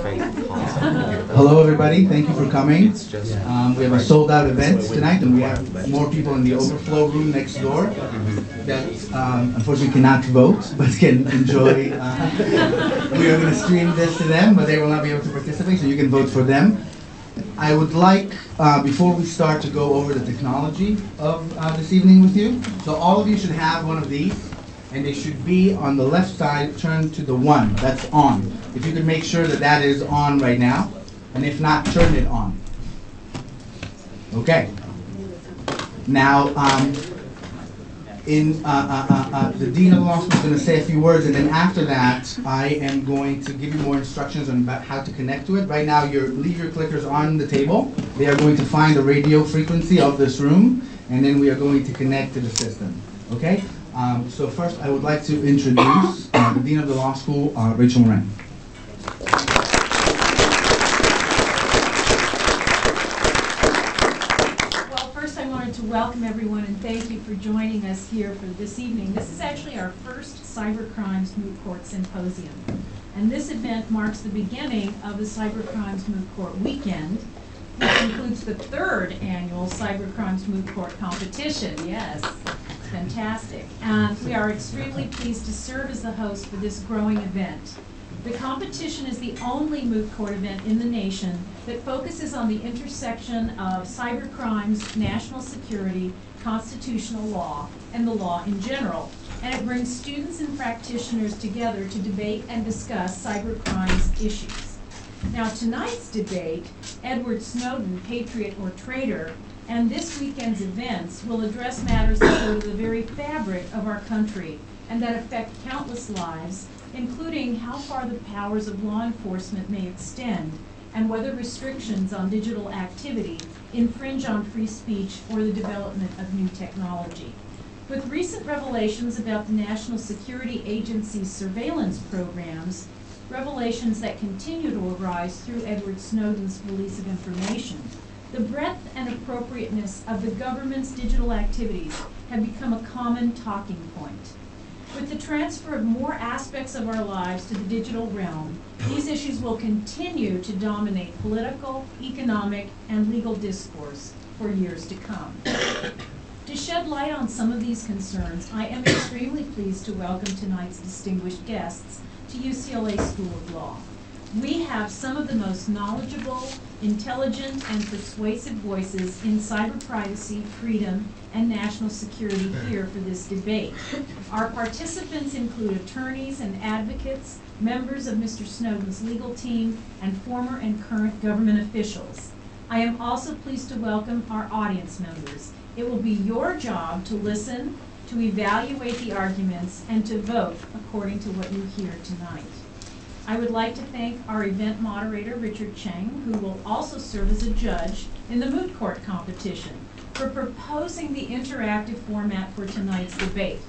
Hello everybody, thank you for coming. We have a sold out event tonight and we have more people in the overflow room next door that unfortunately cannot vote but can enjoy. We are going to stream this to them but they will not be able to participate, so you can vote for them. I would like, before we start, to go over the technology of this evening with you. So all of you should have one of these, and they should be on the left side, turned to the one that's on. If you could make sure that that is on right now, and if not, turn it on. Okay. Now, the Dean of the Law School is going to say a few words, and then after that, I am going to give you more instructions on how to connect to it. Right now, leave your clickers on the table. They are going to find the radio frequency of this room, and then we are going to connect to the system. Okay? So first, I would like to introduce the Dean of the Law School, Rachel Moran. Welcome everyone and thank you for joining us here for this evening. This is actually our first Cybercrimes Moot Court Symposium. And this event marks the beginning of the Cybercrimes Moot Court Weekend, which includes the third annual Cybercrimes Moot Court Competition. Yes, fantastic. And we are extremely pleased to serve as the host for this growing event. The competition is the only moot court event in the nation that focuses on the intersection of cybercrimes, national security, constitutional law, and the law in general. And it brings students and practitioners together to debate and discuss cybercrimes issues. Now, tonight's debate, Edward Snowden, Patriot or Traitor, and this weekend's events will address matters that go to the very fabric of our country and that affect countless lives, including how far the powers of law enforcement may extend and whether restrictions on digital activity infringe on free speech or the development of new technology. With recent revelations about the National Security Agency's surveillance programs, revelations that continue to arise through Edward Snowden's release of information, the breadth and appropriateness of the government's digital activities have become a common talking point. With the transfer of more aspects of our lives to the digital realm, these issues will continue to dominate political, economic, and legal discourse for years to come. To shed light on some of these concerns, I am extremely pleased to welcome tonight's distinguished guests to UCLA School of Law. We have some of the most knowledgeable, intelligent, and persuasive voices in cyber privacy, freedom, and national security here for this debate. Our participants include attorneys and advocates, members of Mr. Snowden's legal team, and former and current government officials. I am also pleased to welcome our audience members. It will be your job to listen, to evaluate the arguments, and to vote according to what you hear tonight. I would like to thank our event moderator, Richard Cheng, who will also serve as a judge in the moot court competition, for proposing the interactive format for tonight's debate.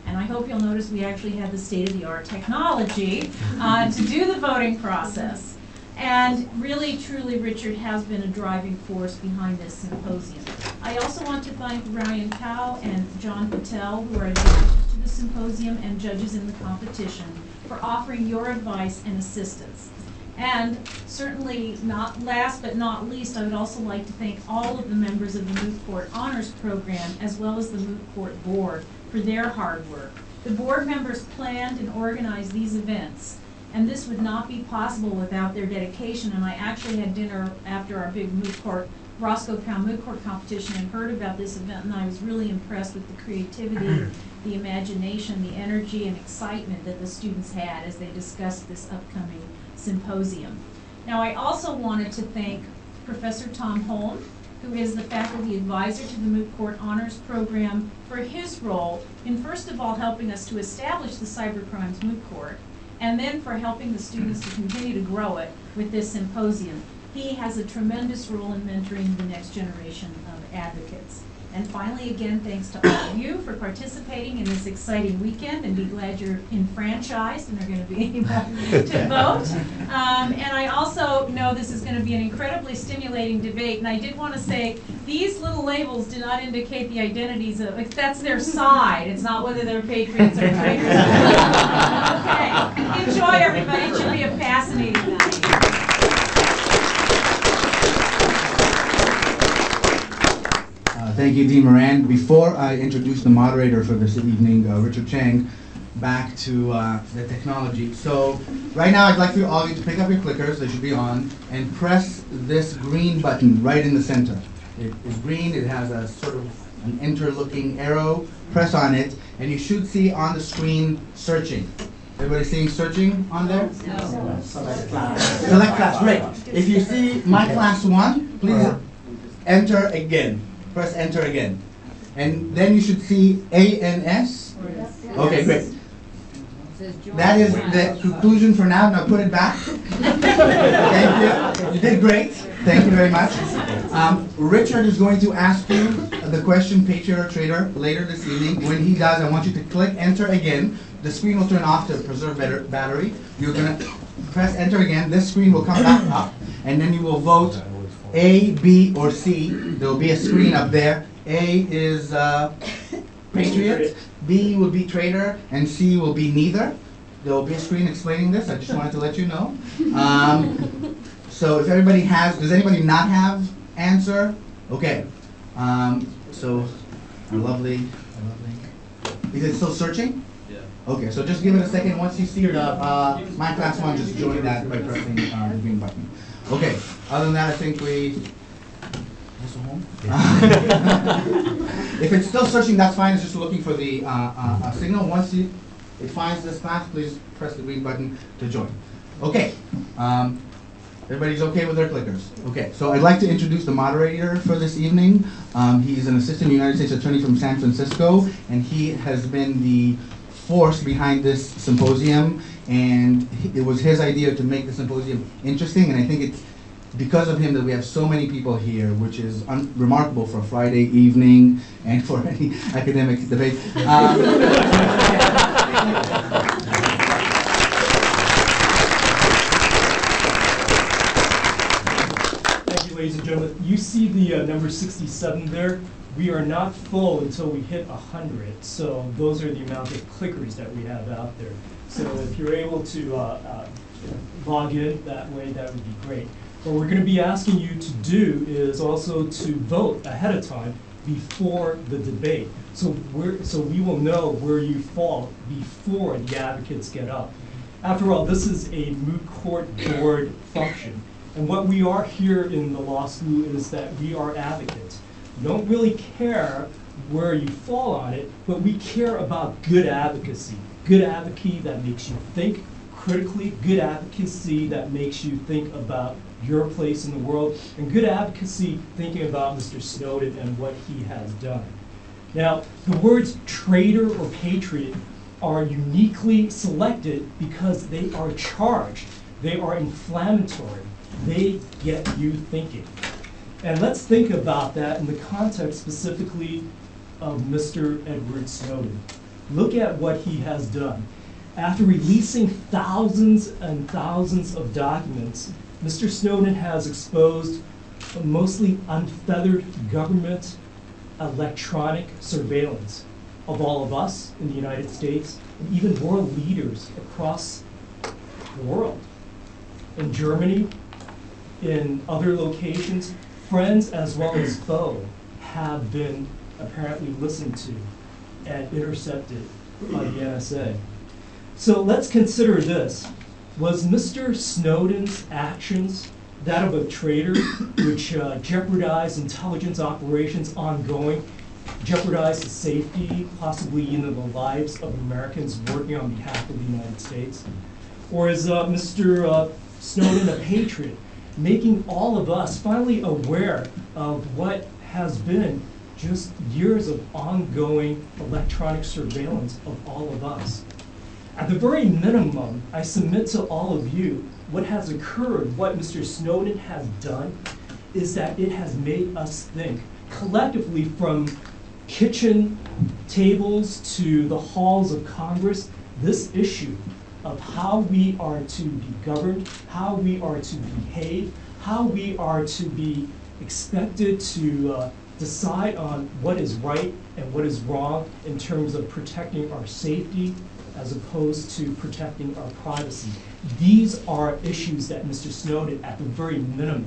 And I hope you'll notice we actually have the state-of-the-art technology to do the voting process. And really, truly, Richard has been a driving force behind this symposium. I also want to thank Ryan Cow and John Patel, who are advisors to the symposium and judges in the competition, for offering your advice and assistance. And certainly not last but not least, I would also like to thank all of the members of the Moot Court Honors Program as well as the Moot Court Board for their hard work. The board members planned and organized these events, and this would not be possible without their dedication. And I actually had dinner after our big Moot Court, Roscoe Crown Moot Court competition, and heard about this event, and I was really impressed with the creativity, the imagination, the energy, and excitement that the students had as they discussed this upcoming symposium. Now, I also wanted to thank Professor Tom Holm, who is the faculty advisor to the Moot Court Honors Program, for his role in, first of all, helping us to establish the Cybercrimes Moot Court, and then for helping the students to continue to grow it with this symposium. He has a tremendous role in mentoring the next generation of advocates. And finally, again, thanks to all of you for participating in this exciting weekend, and be glad you're enfranchised and are going to be able to vote. And I also know this is going to be an incredibly stimulating debate, and I did want to say these little labels do not indicate the identities of, that's their side. It's not whether they're patriots or traitors. Okay, enjoy everybody. It should be a fascinating night. Thank you, Dean Moran. Before I introduce the moderator for this evening, Richard Chang, back to the technology. So right now I'd like for all of you to pick up your clickers, they should be on, and press this green button right in the center. It is green, it has a sort of an enter-looking arrow. Press on it, and you should see on the screen searching. Everybody seeing searching on there? No. Select class, great. If you see my class 1, please enter again. Press enter again. And then you should see ANS. Okay, great. That is the conclusion for now. Now put it back. Thank you. You did great. Thank you very much. Richard is going to ask you the question, Patriot or Traitor, later this evening. When he does, I want you to click enter again. The screen will turn off to preserve battery. You're going to press enter again. This screen will come back up, and then you will vote A, B, or C. There will be a screen up there. A is Patriot, B will be Traitor, and C will be neither. There will be a screen explaining this. I just wanted to let you know. So if everybody has, does anybody not have answer? Okay. So our lovely, is it still searching? Yeah. Okay, so just give it a second. Once you see the my class 1, just join that by pressing the green button. Okay. Other than that, I think we. Home? If it's still searching, that's fine. It's just looking for the signal. Once it finds this class, please press the green button to join. Okay. Everybody's okay with their clickers? Okay. So I'd like to introduce the moderator for this evening. He's an assistant United States attorney from San Francisco, and he has been the force behind this symposium. And it was his idea to make the symposium interesting, and I think it's because of him that we have so many people here, which is remarkable for a Friday evening and for any academic debate. Thank you, ladies and gentlemen. You see the number 67 there? We are not full until we hit 100. So those are the amount of clickers that we have out there. So if you're able to log in that way, that would be great. What we're going to be asking you to do is also to vote ahead of time before the debate. So we will know where you fall before the advocates get up. After all, this is a moot court board function. And what we are here in the law school is that we are advocates. We don't really care where you fall on it, but we care about good advocacy. Good advocacy that makes you think critically, good advocacy that makes you think about your place in the world, and good advocacy thinking about Mr. Snowden and what he has done. Now, the words traitor or patriot are uniquely selected because they are charged, they are inflammatory, they get you thinking. And let's think about that in the context specifically of Mr. Edward Snowden. Look at what he has done. After releasing thousands and thousands of documents, Mr. Snowden has exposed mostly unfeathered government electronic surveillance of all of us in the United States and even world leaders across the world. In Germany, in other locations, friends as well as foe have been apparently listened to and intercepted by the NSA. So let's consider this. Was Mr. Snowden's actions that of a traitor, which jeopardized intelligence operations ongoing, jeopardized the safety, possibly even the lives of Americans working on behalf of the United States? Or is Mr. Snowden a patriot, making all of us finally aware of what has been just years of ongoing electronic surveillance of all of us? At the very minimum, I submit to all of you what has occurred, what Mr. Snowden has done, is that it has made us think collectively from kitchen tables to the halls of Congress, this issue of how we are to be governed, how we are to behave, how we are to be expected to decide on what is right and what is wrong in terms of protecting our safety as opposed to protecting our privacy. These are issues that Mr. Snowden, at the very minimum,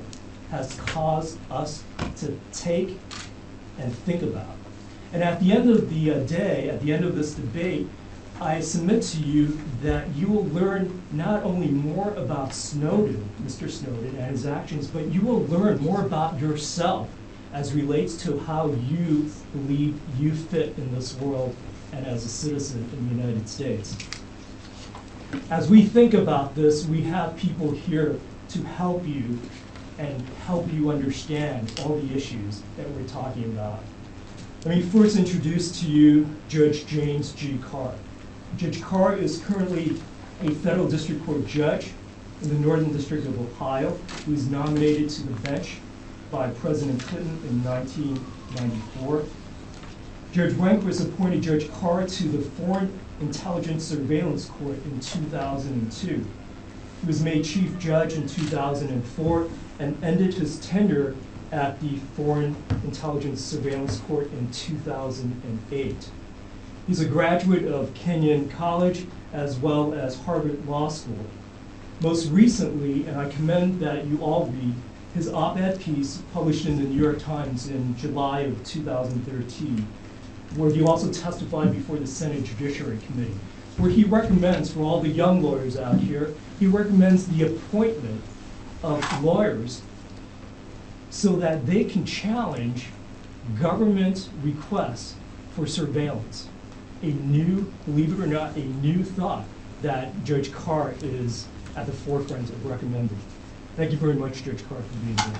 has caused us to take and think about. And at the end of the day, at the end of this debate, I submit to you that you will learn not only more about Snowden, Mr. Snowden, and his actions, but you will learn more about yourself as relates to how you believe you fit in this world and as a citizen in the United States. As we think about this, we have people here to help you and help you understand all the issues that we're talking about. Let me first introduce to you Judge James G. Carr. Judge Carr is currently a federal district court judge in the Northern District of Ohio, who was nominated to the bench by President Clinton in 1994. Judge Rehnquist appointed Judge Carr to the Foreign Intelligence Surveillance Court in 2002. He was made chief judge in 2004 and ended his tenure at the Foreign Intelligence Surveillance Court in 2008. He's a graduate of Kenyon College as well as Harvard Law School. Most recently, and I commend that you all read, his op-ed piece published in the New York Times in July of 2013, where he also testified before the Senate Judiciary Committee, where he recommends, for all the young lawyers out here, he recommends the appointment of lawyers so that they can challenge government requests for surveillance. A new, believe it or not, a new thought that Judge Carr is at the forefront of recommending. Thank you very much, Judge Carr, for being here.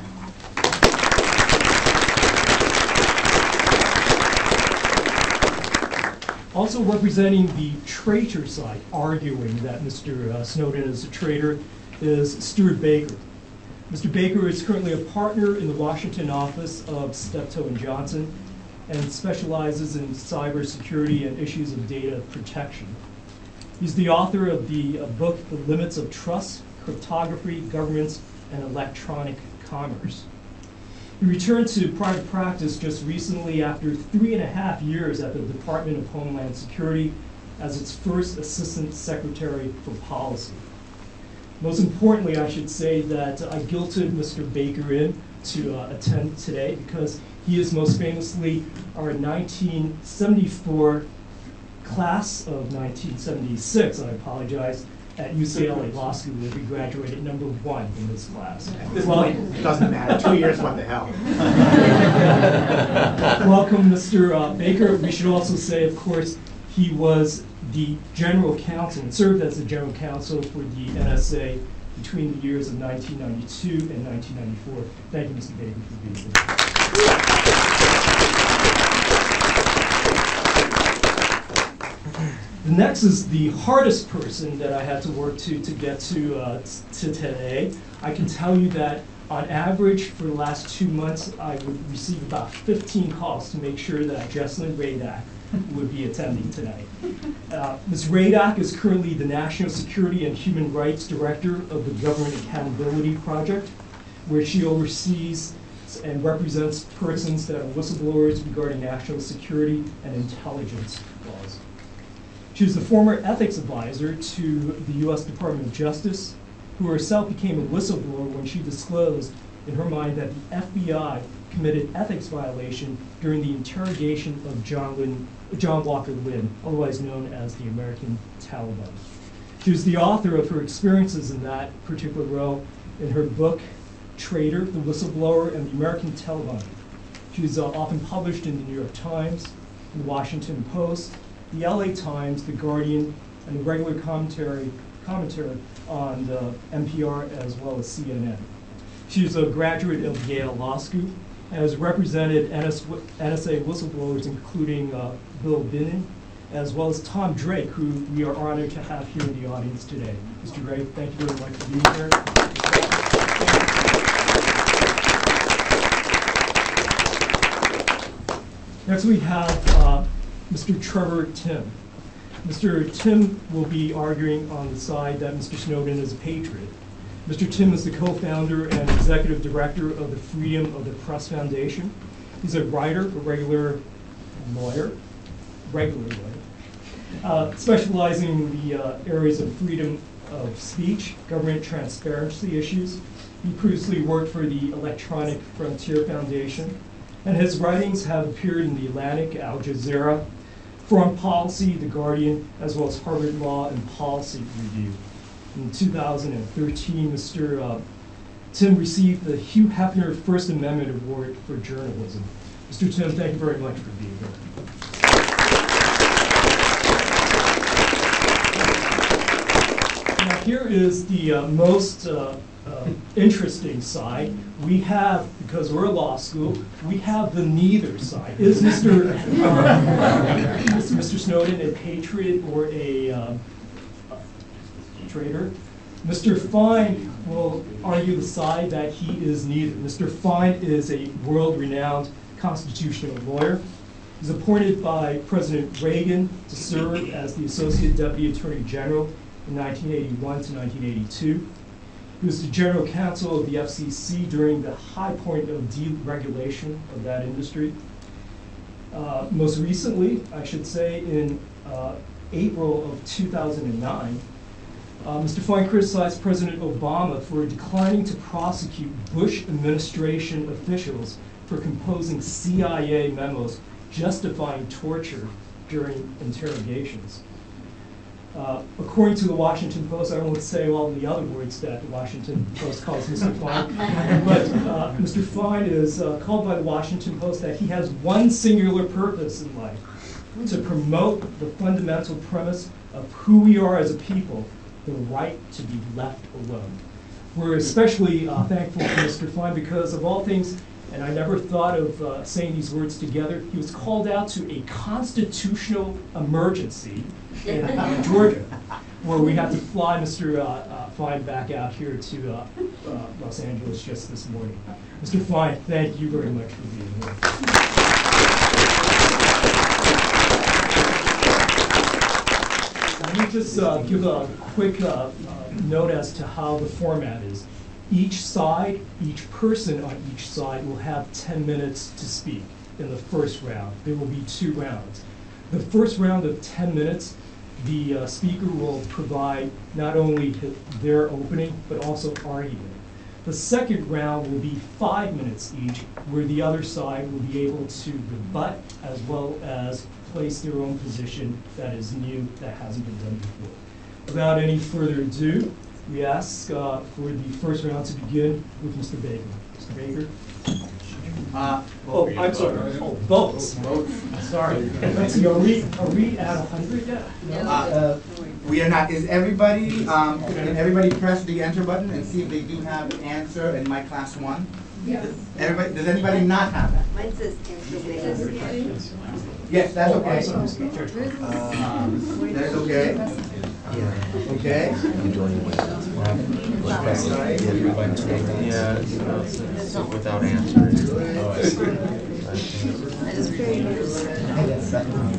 Also representing the traitor side, arguing that Mr. Snowden is a traitor, is Stuart Baker. Mr. Baker is currently a partner in the Washington office of Steptoe & Johnson and specializes in cybersecurity and issues of data protection. He's the author of the book, The Limits of Trust, Cryptography, Governments, and Electronic Commerce. He returned to private practice just recently after 3.5 years at the Department of Homeland Security as its first Assistant Secretary for Policy. Most importantly, I should say that I guilted Mr. Baker in to attend today because he is most famously our 1974 class of 1976, I apologize, at UCLA Law School, where we graduated #1 in this class. This point doesn't matter. 2 years, what the hell? Welcome, Mr. Baker. We should also say, of course, he was the general counsel and served as the general counsel for the NSA between the years of 1992 and 1994. Thank you, Mr. Baker, for being here. The next is the hardest person that I had to work to get to today. I can tell you that on average for the last 2 months, I would receive about 15 calls to make sure that Jesslyn Radak would be attending tonight. Ms. Radak is currently the National Security and Human Rights Director of the Government Accountability Project, where she oversees and represents persons that are whistleblowers regarding national security and intelligence laws. She was the former ethics advisor to the U.S. Department of Justice, who herself became a whistleblower when she disclosed in her mind that the FBI committed ethics violation during the interrogation of John Walker Lynn, otherwise known as the American Taliban. She was the author of her experiences in that particular role in her book, Traitor, the Whistleblower and the American Taliban. She was often published in the New York Times, the Washington Post, the LA Times, the Guardian, and the regular commentary on the NPR as well as CNN. She is a graduate of Yale Law School and has represented NSA whistleblowers including Bill Binnon, as well as Tom Drake, who we are honored to have here in the audience today. Mr. Drake, thank you very much for being here. Next we have Mr. Trevor Timm. Mr. Timm will be arguing on the side that Mr. Snowden is a patriot. Mr. Timm is the co-founder and executive director of the Freedom of the Press Foundation. He's a writer, a regular lawyer, specializing in the areas of freedom of speech, government transparency issues. He previously worked for the Electronic Frontier Foundation, And his writings have appeared in The Atlantic, Al Jazeera, Foreign Policy, The Guardian, as well as Harvard Law and Policy Review. In 2013, Mr. Tim received the Hugh Hefner First Amendment Award for Journalism. Mr. Tim, thank you very much for being here. Now, here is the most interesting side. We have, because we're a law school, we have the neither side. Is Mr. Snowden a patriot or a traitor? Mr. Fine will argue the side that he is neither. Mr. Fine is a world-renowned constitutional lawyer. He's appointed by President Reagan to serve as the Associate Deputy Attorney General in 1981 to 1982. He was the General Counsel of the FCC during the high point of deregulation of that industry. Most recently, I should say, in April of 2009, Mr. Fine criticized President Obama for declining to prosecute Bush administration officials for composing CIA memos justifying torture during interrogations. According to the Washington Post, I won't say all the other words that the Washington Post calls Mr. Fine, but Mr. Fine is called by the Washington Post that he has one singular purpose in life: to promote the fundamental premise of who we are as a people, the right to be left alone. We're especially thankful for Mr. Fine because of all things, and I never thought of saying these words together, he was called out to a constitutional emergency in Georgia, where we had to fly Mr. Fine back out here to Los Angeles just this morning. Mr. Fine, thank you very much for being here. Let me just give a quick note as to how the format is. Each side, each person on each side will have 10 minutes to speak in the first round. There will be 2 rounds. The first round of 10 minutes, the speaker will provide not only their opening, but also argument. The second round will be 5 minutes each, where the other side will be able to rebut as well as place their own position that is new, that hasn't been done before. Without any further ado, we ask for the first round to begin with Mr. Baker. Mr. Baker? I'm sorry. Oh, votes. Sorry. Let's see, are we at 100 yet? We are not. Is everybody, can everybody press the enter button and see if they do have an answer in my class 1? Yes. Everybody, does anybody not have that? Mine says answer. Yes, that's okay. That's okay. Okay. Without answering.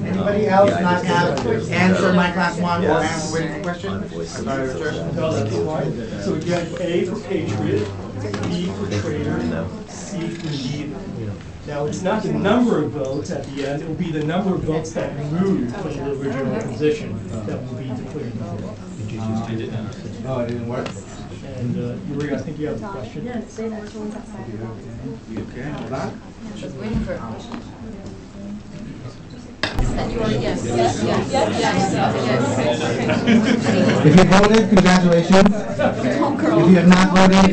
Anybody else not have answer my class 1 or answer with question? Sorry, Richard. No, that's fine. So again, A for Patriot, B for Traitor, C for Neither. Now, it's not the number of votes at the end, it will be the number of votes that moved from the original position that will be declared. Oh, it didn't work? And Yuri, I think you have a question? Yes, they which one's outside. Okay, hold on. I was waiting for a question. Yes. If you voted, congratulations. If you have not voted,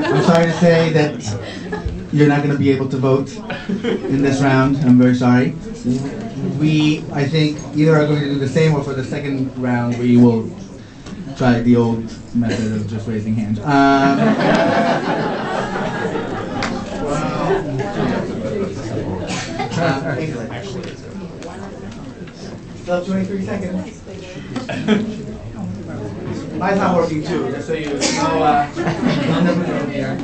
I'm sorry to say that you're not going to be able to vote in this round. I'm very sorry. We, I think, either are going to do the same, or for the second round, we will try the old method of just raising hands. Still 23 seconds. Mine's not working too, just so you know. Here.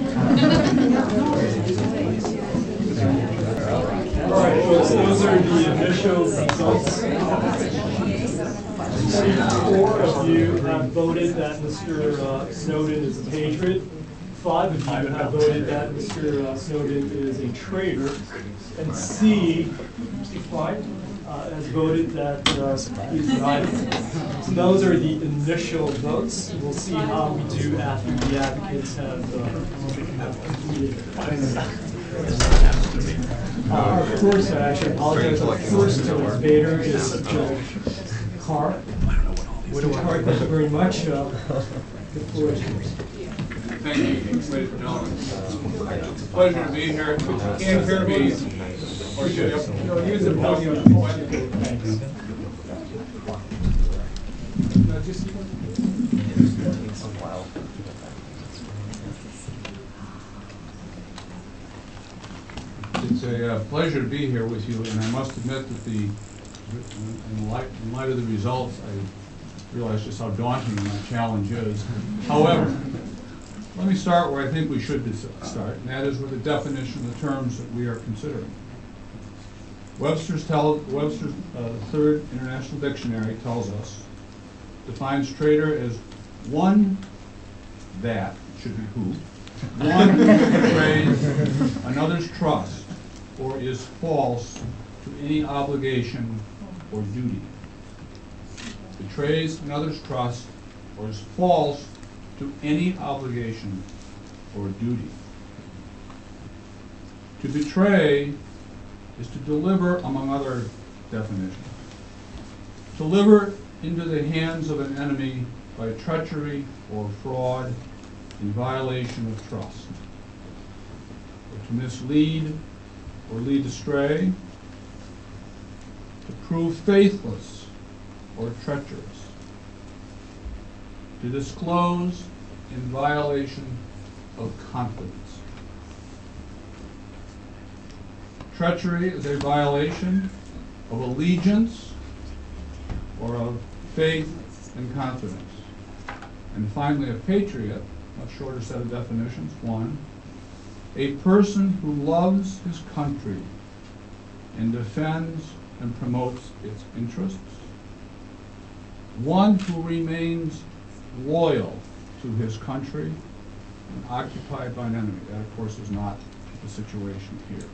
All right, folks, those are the initial results. 4 of you have voted that Mr. Snowden is a patriot. 5 of you have voted that Mr. Snowden is a traitor. And C, Mr. Fine, has voted that he's neither. So those are the initial votes. We'll see how we do after the advocates have completed. Our first, I should apologize, our first debater is Judge Carr. Judge Carr, thank you very much. The floor is yours. Thank you, ladies and gentlemen. It's a pleasure to be here. If you can't hear me, or should use the podium. Thanks. It's a pleasure to be here with you, and I must admit that in light of the results, I realize just how daunting my challenge is. However, let me start where I think we should start, and that is with the definition of the terms that we are considering. Webster's Third International Dictionary tells us, defines traitor as one that, should be who, one who betrays another's trust or is false to any obligation or duty. Betrays another's trust or is false to any obligation or duty. To betray is to deliver, among other definitions. To deliver into the hands of an enemy by treachery or fraud in violation of trust. Or to mislead or lead astray. To prove faithless or treacherous. To disclose in violation of confidence. Treachery is a violation of allegiance or of faith and confidence. And finally, a patriot, much shorter set of definitions. One, a person who loves his country and defends and promotes its interests. One who remains loyal to his country and occupied by an enemy. That, of course, is not the situation here.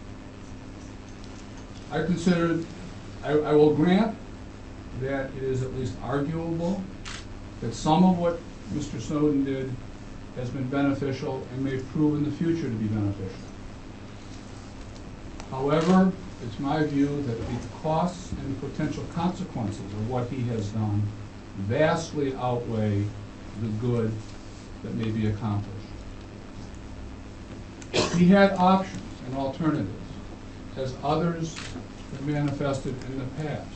I will grant that it is at least arguable that some of what Mr. Snowden did has been beneficial and may prove in the future to be beneficial. However, it's my view that the costs and potential consequences of what he has done vastly outweigh the good that may be accomplished. He had options and alternatives, as others have manifested in the past.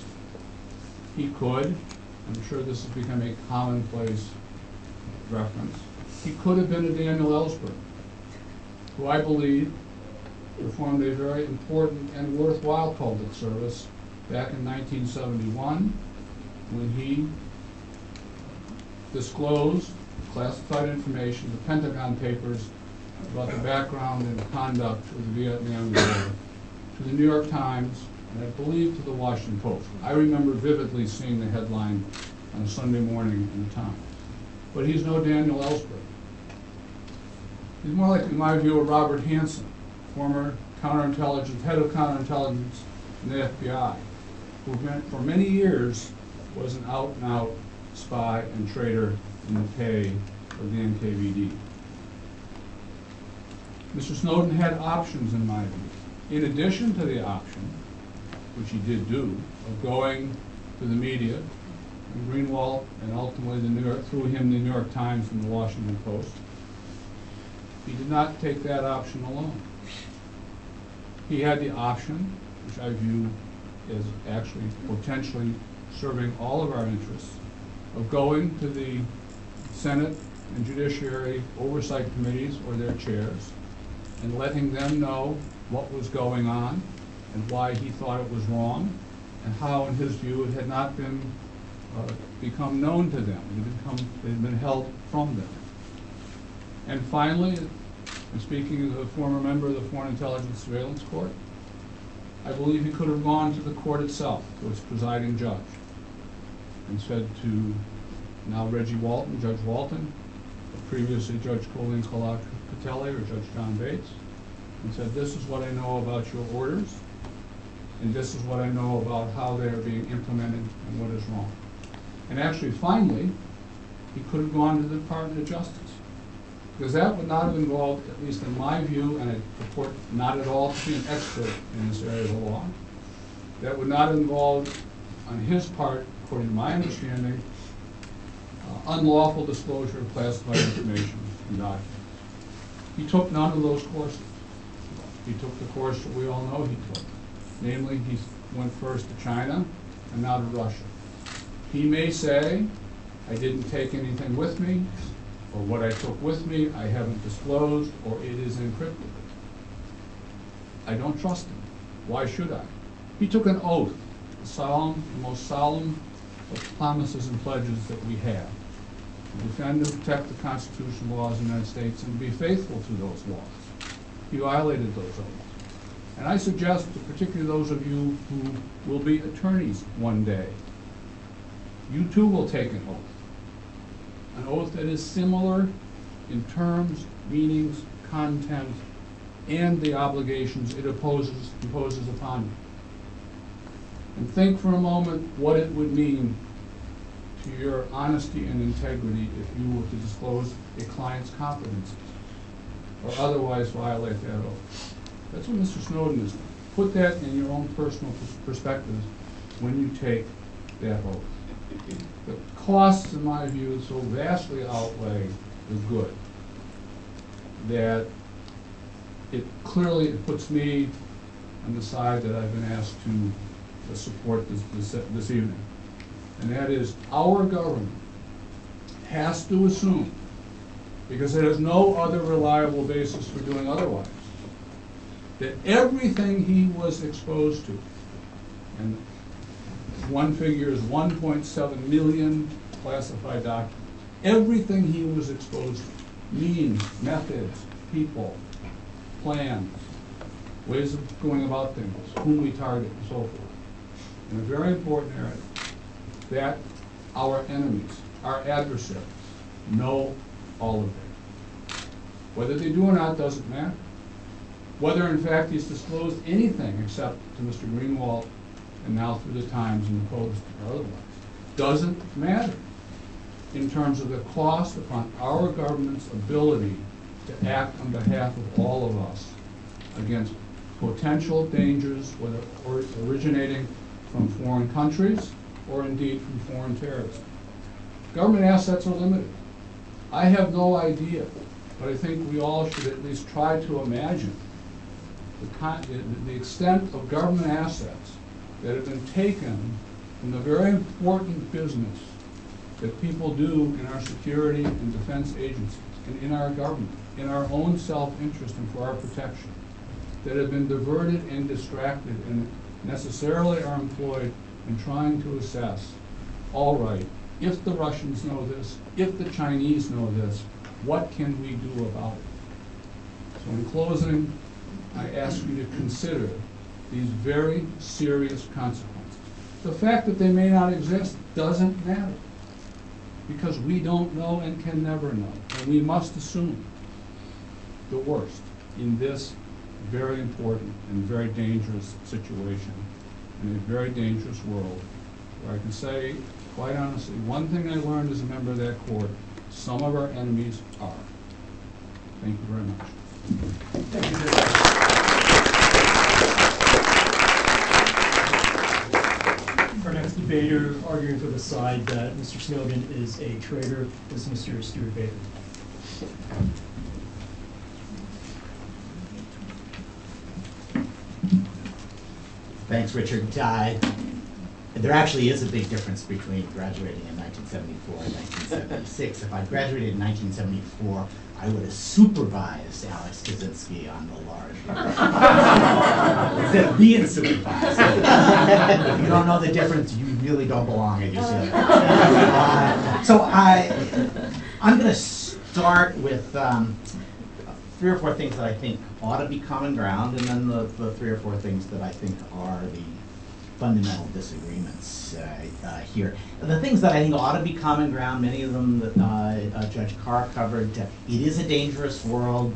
He could, I'm sure this has become a commonplace reference, he could have been a Daniel Ellsberg, who I believe performed a very important and worthwhile public service back in 1971 when he disclosed classified information, the Pentagon Papers, about the background and conduct of the Vietnam War to the New York Times and I believe to the Washington Post. I remember vividly seeing the headline on a Sunday morning in the Times. But he's no Daniel Ellsberg. He's more like, in my view, a Robert Hansen, former counterintelligence, head of counterintelligence in the FBI, who for many years was an out-and-out spy and traitor in the pay of the NKVD. Mr. Snowden had options, in my view. In addition to the option, which he did do, of going to the media, and Greenwald, and ultimately through him the New York Times and the Washington Post, he did not take that option alone. He had the option, which I view as actually potentially serving all of our interests, of going to the Senate and Judiciary Oversight Committees or their chairs and letting them know what was going on and why he thought it was wrong and how, in his view, it had not been become known to them. It had been held from them. And finally, and speaking as a former member of the Foreign Intelligence Surveillance Court, I believe he could have gone to the court itself, to its presiding judge, and said to now Reggie Walton, Judge Walton, previously Judge Colleen Patele or Judge John Bates, and said, this is what I know about your orders, and this is what I know about how they are being implemented and what is wrong. And actually, finally, he could have gone to the Department of Justice Because that would not have involved, at least in my view, and I purport not at all to be an expert in this area of the law, that would not involve, on his part, according to my understanding, unlawful disclosure of classified information and documents. He took none of those courses. He took the course that we all know he took. Namely, he went first to China and now to Russia. He may say, I didn't take anything with me, or what I took with me I haven't disclosed, or it is encrypted. I don't trust him. Why should I? He took an oath, the most solemn of promises and pledges that we have, to defend and protect the constitutional laws of the United States and be faithful to those laws. He violated those oaths. And I suggest, particularly those of you who will be attorneys one day, you too will take an oath that is similar in terms, meanings, content, and the obligations it imposes upon you. And think for a moment what it would mean to your honesty and integrity if you were to disclose a client's confidences or otherwise violate that oath. That's what Mr. Snowden is doing. Put that in your own personal perspectives when you take that oath. The costs, in my view, so vastly outweigh the good that it clearly puts me on the side that I've been asked to support this evening. And that is, our government has to assume, because it has no other reliable basis for doing otherwise, that everything he was exposed to, and one figure is 1.7 million classified documents, everything he was exposed to, means, methods, people, plans, ways of going about things, whom we target, and so forth. In a very important area, that our enemies, our adversaries, know all of it. Whether they do or not doesn't matter. Whether, in fact, he's disclosed anything except to Mr. Greenwald and now through the Times and the Post or otherwise, doesn't matter in terms of the cost upon our government's ability to act on behalf of all of us against potential dangers, whether originating from foreign countries or indeed from foreign terrorists. Government assets are limited. I have no idea, but I think we all should at least try to imagine the extent of government assets that have been taken from the very important business that people do in our security and defense agencies and in our government, in our own self-interest and for our protection, that have been diverted and distracted and necessarily are employed in trying to assess, all right, if the Russians know this, if the Chinese know this, what can we do about it? So in closing, I ask you to consider these very serious consequences. The fact that they may not exist doesn't matter, because we don't know and can never know, and we must assume the worst in this very important and very dangerous situation in a very dangerous world, where I can say, quite honestly, one thing I learned as a member of that court, some of our enemies are. Thank you very much. Thank you very much. Our next debater, arguing for the side that Mr. Snowden is a traitor, is Mr. Stuart Baker. Thanks, Richard. There actually is a big difference between graduating in 1974 and 1976. If I graduated in 1974, I would have supervised Alex Kaczynski on the large instead of being supervised. If you don't know the difference, you really don't belong at UCLA. So I'm going to start with 3 or 4 things that I think ought to be common ground, and then the 3 or 4 things that I think are the fundamental disagreements here. The things that I think ought to be common ground, many of them that Judge Carr covered, it is a dangerous world.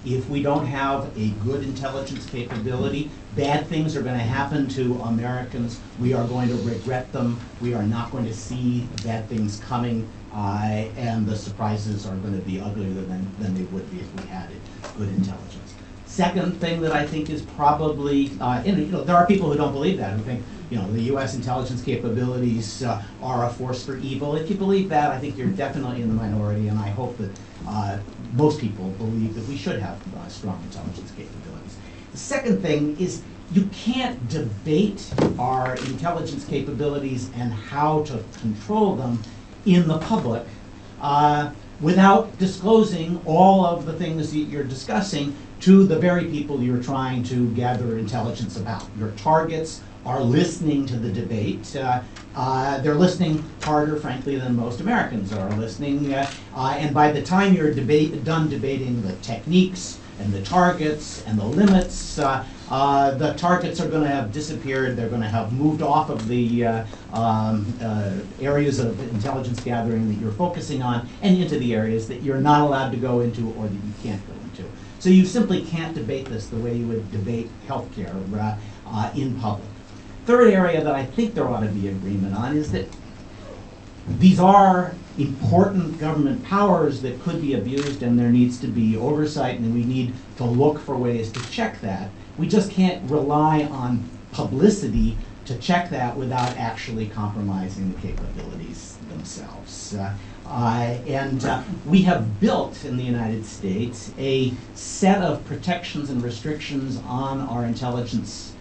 If we don't have a good intelligence capability, bad things are going to happen to Americans. We are going to regret them. We are not going to see bad things coming. and the surprises are going to be uglier than they would be if we had good intelligence. Second thing that I think is probably, there are people who don't believe that, who think, the U.S. intelligence capabilities are a force for evil. If you believe that, I think you're definitely in the minority, and I hope that most people believe that we should have strong intelligence capabilities. The second thing is you can't debate our intelligence capabilities and how to control them in the public without disclosing all of the things that you're discussing to the very people you're trying to gather intelligence about. Your targets are listening to the debate. They're listening harder, frankly, than most Americans are listening. And by the time you're done debating the techniques and the targets and the limits, the targets are going to have disappeared. They're going to have moved off of the areas of intelligence gathering that you're focusing on and into the areas that you're not allowed to go into or that you can't go into. So you simply can't debate this the way you would debate healthcare in public. Third area that I think there ought to be agreement on is that these are important government powers that could be abused, and there needs to be oversight, and we need to look for ways to check that. We just can't rely on publicity to check that without actually compromising the capabilities themselves. We have built in the United States a set of protections and restrictions on our intelligence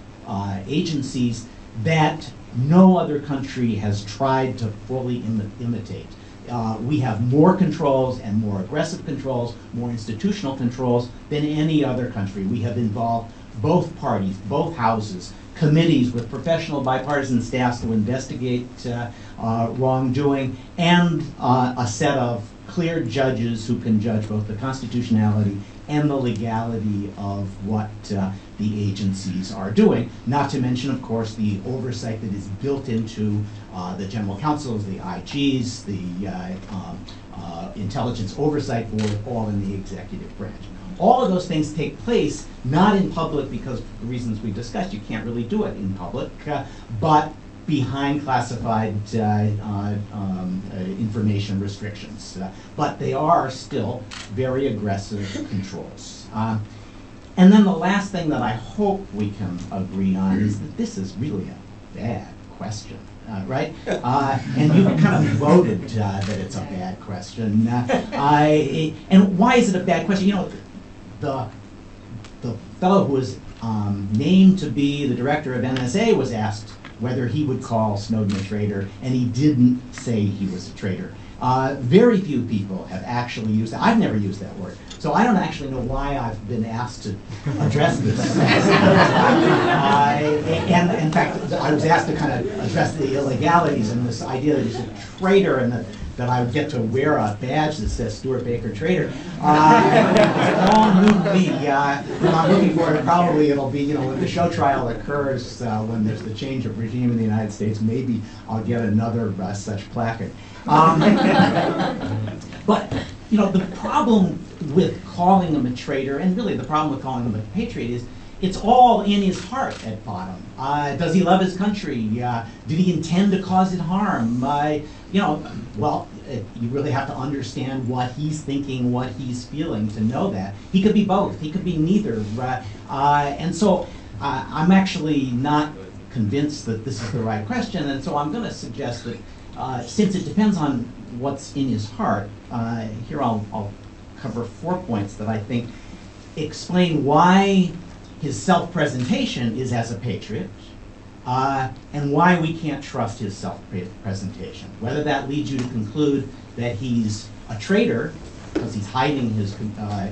agencies that no other country has tried to fully imitate. We have more controls and more aggressive controls, more institutional controls than any other country. We have involved both parties, both houses, committees with professional bipartisan staffs to investigate wrongdoing, and a set of clear judges who can judge both the constitutionality and the legality of what the agencies are doing. Not to mention, of course, the oversight that is built into the general counsels, the IGs, the intelligence oversight board, all in the executive branch. All of those things take place not in public because for the reasons we discussed, you can't really do it in public, but behind classified information restrictions. But they are still very aggressive controls. And then the last thing that I hope we can agree on is that this is really a bad question. Right? And you kind of voted that it's a bad question. And why is it a bad question? The fellow who was named to be the director of NSA was asked whether he would call Snowden a traitor, and he didn't say he was a traitor. Very few people have actually used that. I've never used that word. So I don't actually know why I've been asked to address this. And in fact, I was asked to kind of address the illegalities and this idea that he's a traitor and that I would get to wear a badge that says Stuart Baker Traitor. It's all new to me. What I'm looking for, probably it'll be, when the show trial occurs, when there's the change of regime in the United States, maybe I'll get another such placard. But, the problem with calling him a traitor, and really the problem with calling him a patriot, is it's all in his heart at bottom. Does he love his country? Did he intend to cause it harm? You really have to understand what he's thinking, what he's feeling to know that. He could be both. He could be neither. And so I'm actually not convinced that this is the right question, and so I'm going to suggest that since it depends on what's in his heart, here I'll cover 4 points that I think explain why his self-presentation is as a patriot, and why we can't trust his self-presentation. Whether that leads you to conclude that he's a traitor because he's hiding his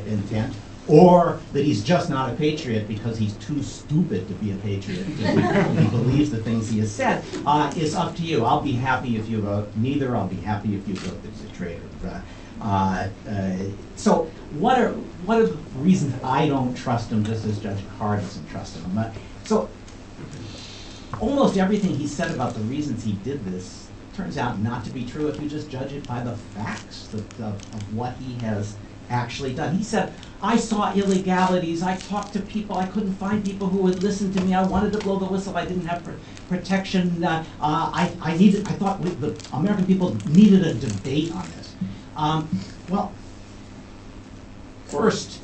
intent, or that he's just not a patriot because he's too stupid to be a patriot, he believes the things he has said, is up to you. I'll be happy if you vote neither. I'll be happy if you vote that he's a traitor. So what are the reasons I don't trust him, just as Judge Carr doesn't trust him? So almost everything he said about the reasons he did this turns out not to be true if you just judge it by the facts of what he has actually done. He said, I saw illegalities, I talked to people, I couldn't find people who would listen to me, I wanted to blow the whistle, I didn't have protection, I thought the American people needed a debate on this. Well, first,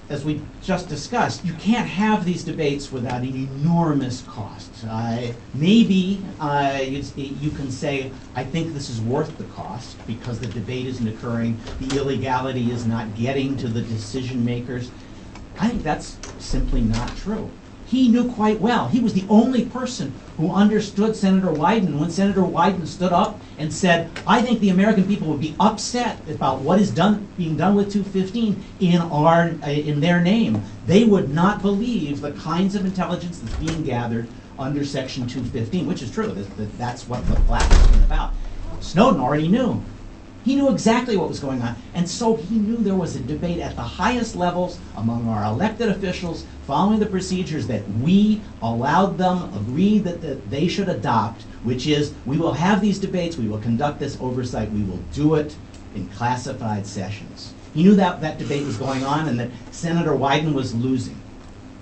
as we just discussed, you can't have these debates without an enormous cost. Maybe you can say, I think this is worth the cost because the debate isn't occurring, the illegality is not getting to the decision makers. I think that's simply not true. He knew quite well. He was the only person who understood Senator Wyden when Senator Wyden stood up and said, I think the American people would be upset about what is being done with 215 in their name. They would not believe the kinds of intelligence that's being gathered under Section 215, which is true. That's what the flag has been about. Snowden already knew. He knew exactly what was going on, and so he knew there was a debate at the highest levels among our elected officials following the procedures that we allowed them, agreed that they should adopt, which is we will have these debates, we will conduct this oversight, we will do it in classified sessions. He knew that debate was going on and that Senator Wyden was losing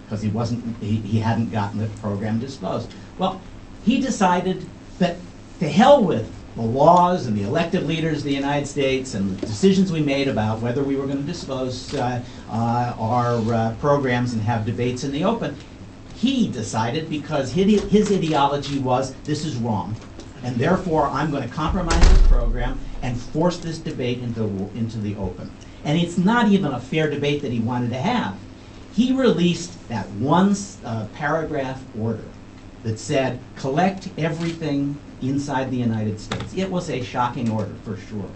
because he hadn't gotten the program disclosed. Well, he decided that to hell with the laws and the elected leaders of the United States and the decisions we made about whether we were going to disclose our programs and have debates in the open. He decided, because his ideology was, this is wrong, and therefore I'm going to compromise this program and force this debate into the open. And it's not even a fair debate that he wanted to have. He released that one paragraph order that said, collect everything inside the United States. It was a shocking order, for sure.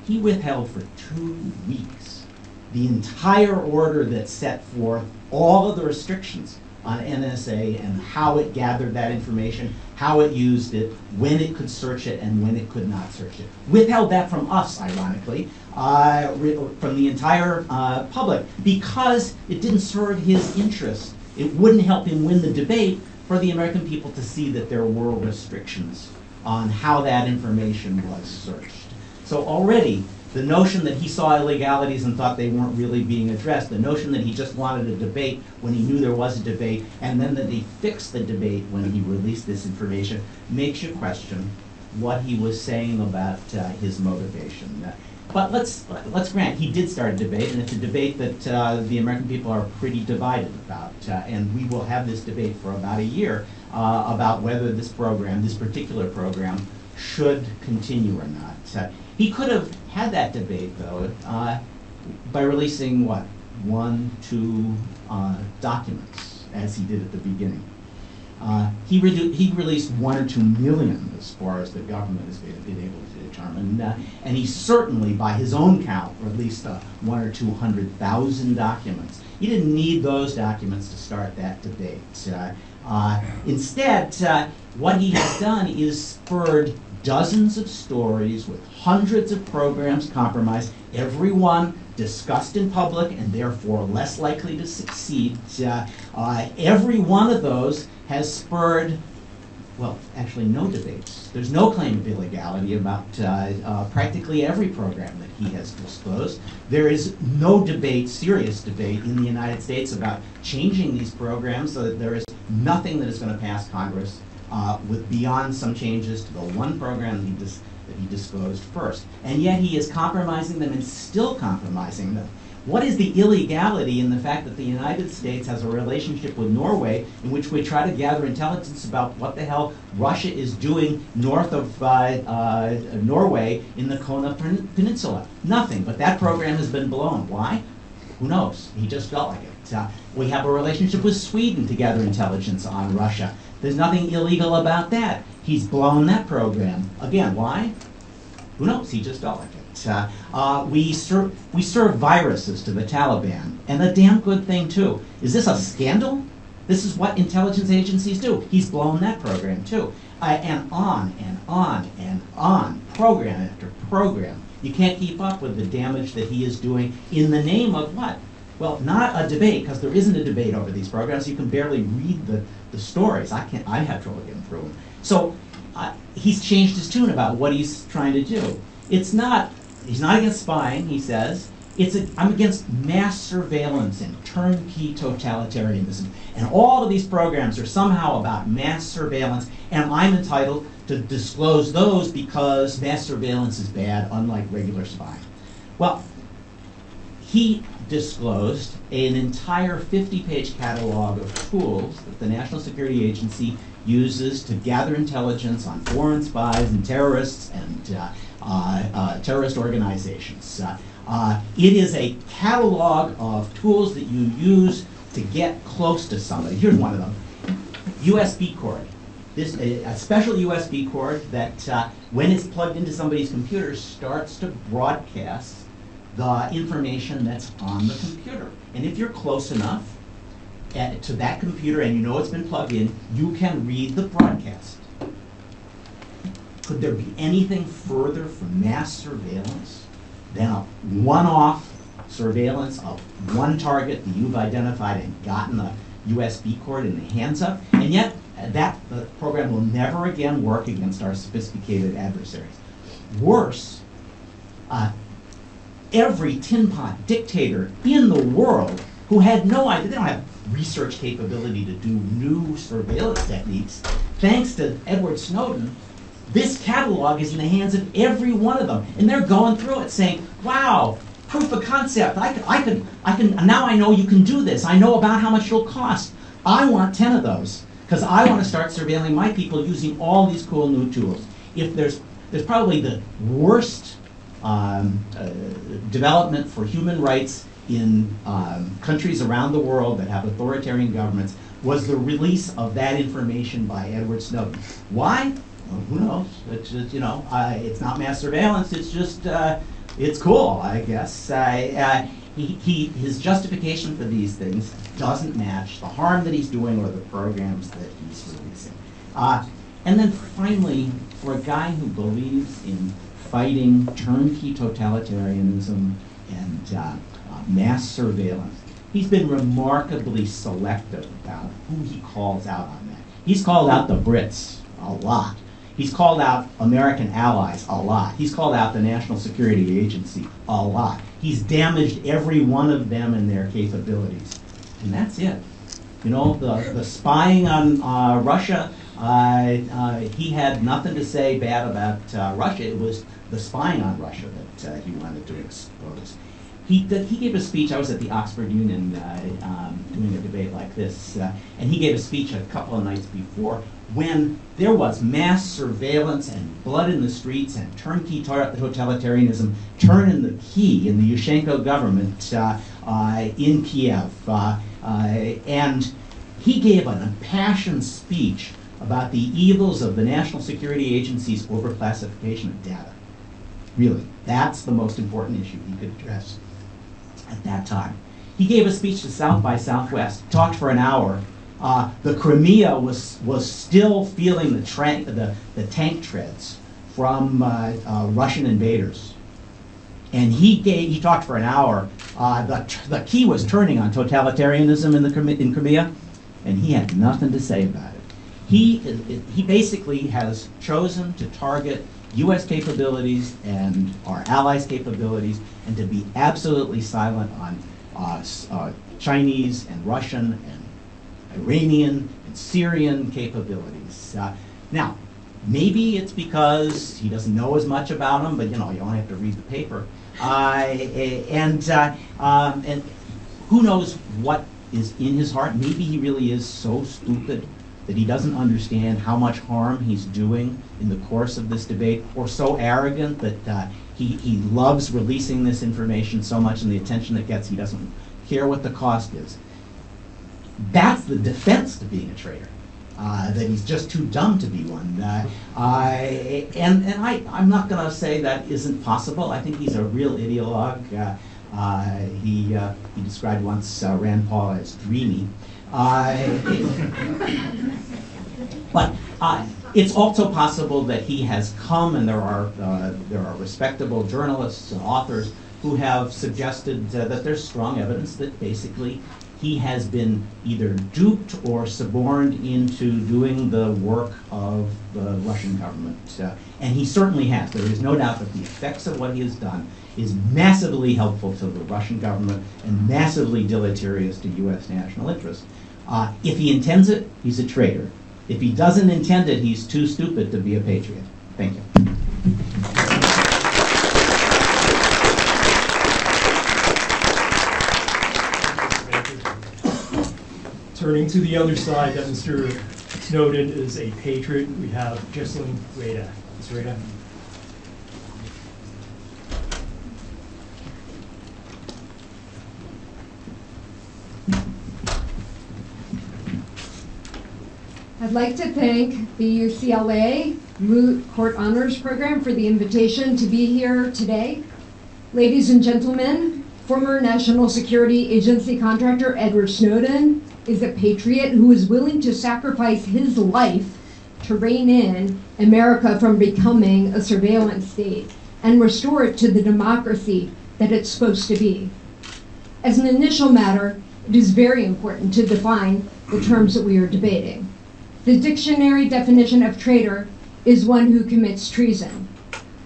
He withheld for 2 weeks the entire order that set forth all of the restrictions on NSA and how it gathered that information, how it used it, when it could search it, and when it could not search it. Withheld that from us, ironically, from the entire public, because it didn't serve his interest. It wouldn't help him win the debate for the American people to see that there were restrictions on how that information was searched. So already, the notion that he saw illegalities and thought they weren't really being addressed, the notion that he just wanted a debate when he knew there was a debate, and then that he fixed the debate when he released this information, makes you question what he was saying about his motivation. But let's grant he did start a debate, and it's a debate that the American people are pretty divided about, and we will have this debate for about a year about whether this program, this particular program, should continue or not. He could have had that debate, though, by releasing, what, 1, 2 documents, as he did at the beginning. He released 1 or 2 million, as far as the government has been able to determine, and he certainly, by his own count, released 100,000 or 200,000 documents. He didn't need those documents to start that debate. Instead, what he has done is spurred dozens of stories with hundreds of programs compromised, every one discussed in public and therefore less likely to succeed. Every one of those has spurred, well, actually no debates. There's no claim of illegality about practically every program that he has disclosed. There is no debate, serious debate, in the United States about changing these programs so that there is nothing that is going to pass Congress with beyond some changes to the one program that he disclosed first. And yet he is compromising them and still compromising them. What is the illegality in the fact that the United States has a relationship with Norway in which we try to gather intelligence about what the hell Russia is doing north of Norway in the Kona Peninsula? Nothing, but that program has been blown. Why? Who knows? He just felt like it. We have a relationship with Sweden to gather intelligence on Russia. There's nothing illegal about that. He's blown that program. Again, why? Who knows? He just felt like it. We serve viruses to the Taliban, and a damn good thing too. Is this a scandal? This is what intelligence agencies do. He's blown that program too. And on and on and on, program after program. You can't keep up with the damage that he is doing in the name of what? Well, not a debate, because there isn't a debate over these programs. You can barely read the stories. I have trouble getting through them. So he's changed his tune about what he's trying to do. He's not against spying, he says. I'm against mass surveillance and turnkey totalitarianism. And all of these programs are somehow about mass surveillance, and I'm entitled to disclose those because mass surveillance is bad, unlike regular spying. Well, he disclosed an entire 50-page catalog of tools that the National Security Agency uses to gather intelligence on foreign spies and terrorists and terrorist organizations. It is a catalog of tools that you use to get close to somebody. Here's one of them. USB cord. A special USB cord that, when it's plugged into somebody's computer, starts to broadcast the information that's on the computer. And if you're close enough to that computer and you know it's been plugged in, you can read the broadcast. Could there be anything further from mass surveillance than a one-off surveillance of one target that you've identified and gotten a USB cord in the hands of? And yet, the program will never again work against our sophisticated adversaries. Worse, every tin pot dictator in the world who had no idea, they don't have research capability to do new surveillance techniques, thanks to Edward Snowden, this catalog is in the hands of every one of them. And they're going through it saying, wow, proof of concept, I can, now I know you can do this. I know about how much it'll cost. I want 10 of those, because I want to start surveilling my people using all these cool new tools. If there's probably the worst development for human rights in countries around the world that have authoritarian governments was the release of that information by Edward Snowden. Why? Well, who knows? It's just, it's not mass surveillance. It's just, it's cool, I guess. His justification for these things doesn't match the harm that he's doing or the programs that he's releasing. And then finally, for a guy who believes in fighting turnkey totalitarianism and mass surveillance, he's been remarkably selective about who he calls out on that. He's called out the Brits a lot. He's called out American allies a lot. He's called out the National Security Agency a lot. He's damaged every one of them and their capabilities. And that's it. The spying on Russia, he had nothing to say bad about Russia. It was the spying on Russia that he wanted to expose. He gave a speech. I was at the Oxford Union doing a debate like this, and he gave a speech a couple of nights before when there was mass surveillance and blood in the streets and turnkey totalitarianism turning the key in the Yushchenko government in Kiev. And he gave an impassioned speech about the evils of the National Security Agency's overclassification of data. Really, that's the most important issue he could address at that time. He gave a speech to South by Southwest, talked for an hour. The Crimea was still feeling the tank treads from Russian invaders. And he talked for an hour. The key was turning on totalitarianism in Crimea, and he had nothing to say about it. He basically has chosen to target U.S. capabilities and our allies' capabilities, and to be absolutely silent on Chinese and Russian and Iranian and Syrian capabilities. Now, maybe it's because he doesn't know as much about them, but you only have to read the paper. And who knows what is in his heart? Maybe he really is so stupid that he doesn't understand how much harm he's doing in the course of this debate, or so arrogant that he loves releasing this information so much, and the attention it gets, he doesn't care what the cost is. That's the defense to being a traitor, that he's just too dumb to be one. I'm not going to say that isn't possible. I think he's a real ideologue. He described once Rand Paul as dreamy. But it's also possible that he has come, and there are respectable journalists and authors who have suggested that there's strong evidence that basically he has been either duped or suborned into doing the work of the Russian government. And he certainly has. There is no doubt that the effects of what he has done is massively helpful to the Russian government and massively deleterious to U.S. national interest. If he intends it, he's a traitor. If he doesn't intend it, he's too stupid to be a patriot. Thank you. Turning to the other side, that Mr. Snowden is a patriot, we have Jessalyn Rada. Ms. Rada. I'd like to thank the UCLA Moot Court Honors Program for the invitation to be here today. Ladies and gentlemen, former National Security Agency contractor Edward Snowden is a patriot who is willing to sacrifice his life to rein in America from becoming a surveillance state and restore it to the democracy that it's supposed to be. As an initial matter, it is very important to define the terms that we are debating. The dictionary definition of traitor is one who commits treason.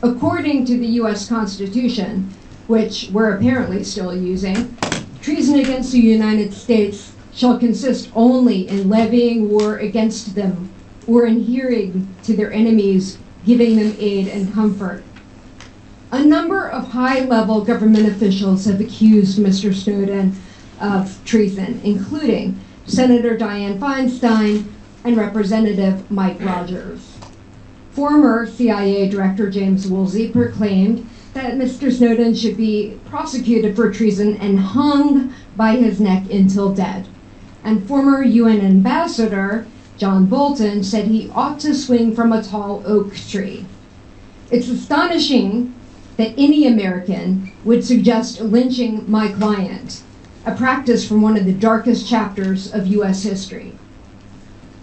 According to the US Constitution, which we're apparently still using, treason against the United States shall consist only in levying war against them or in adhering to their enemies, giving them aid and comfort. A number of high-level government officials have accused Mr. Snowden of treason, including Senator Dianne Feinstein and Representative Mike Rogers. Former CIA Director James Woolsey proclaimed that Mr. Snowden should be prosecuted for treason and hung by his neck until dead. And former UN Ambassador John Bolton said he ought to swing from a tall oak tree. It's astonishing that any American would suggest lynching my client, a practice from one of the darkest chapters of US history.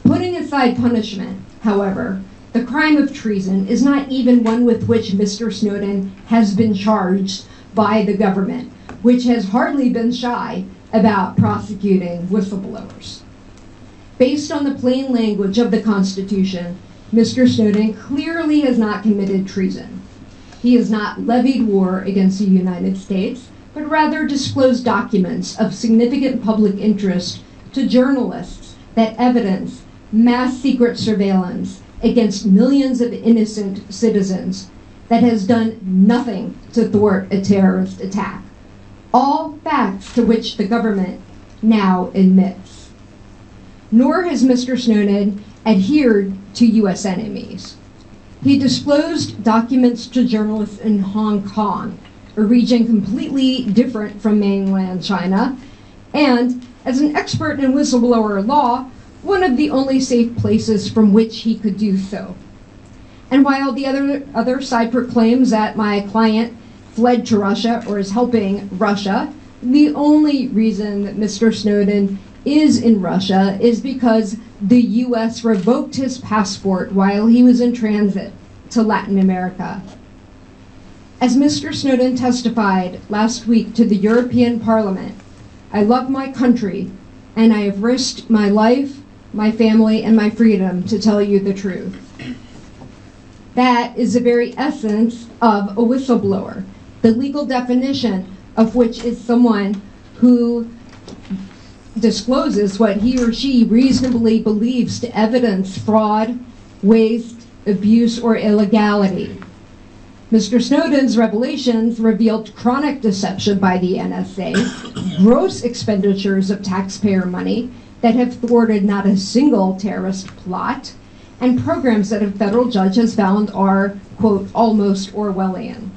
Putting aside punishment, however, the crime of treason is not even one with which Mr. Snowden has been charged by the government, which has hardly been shy about prosecuting whistleblowers. Based on the plain language of the Constitution, Mr. Snowden clearly has not committed treason. He has not levied war against the United States, but rather disclosed documents of significant public interest to journalists that evidence mass secret surveillance against millions of innocent citizens that has done nothing to thwart a terrorist attack. All facts to which the government now admits. Nor has Mr. Snowden adhered to US enemies. He disclosed documents to journalists in Hong Kong, a region completely different from mainland China, and as an expert in whistleblower law, one of the only safe places from which he could do so. And while the other side proclaims that my client fled to Russia or is helping Russia, the only reason that Mr. Snowden is in Russia is because the US revoked his passport while he was in transit to Latin America. As Mr. Snowden testified last week to the European Parliament, I love my country and I have risked my life, my family, and my freedom to tell you the truth. That is the very essence of a whistleblower, the legal definition of which is someone who discloses what he or she reasonably believes to evidence fraud, waste, abuse, or illegality. Mr. Snowden's revelations revealed chronic deception by the NSA, gross expenditures of taxpayer money that have thwarted not a single terrorist plot, and programs that a federal judge has found are, quote, almost Orwellian.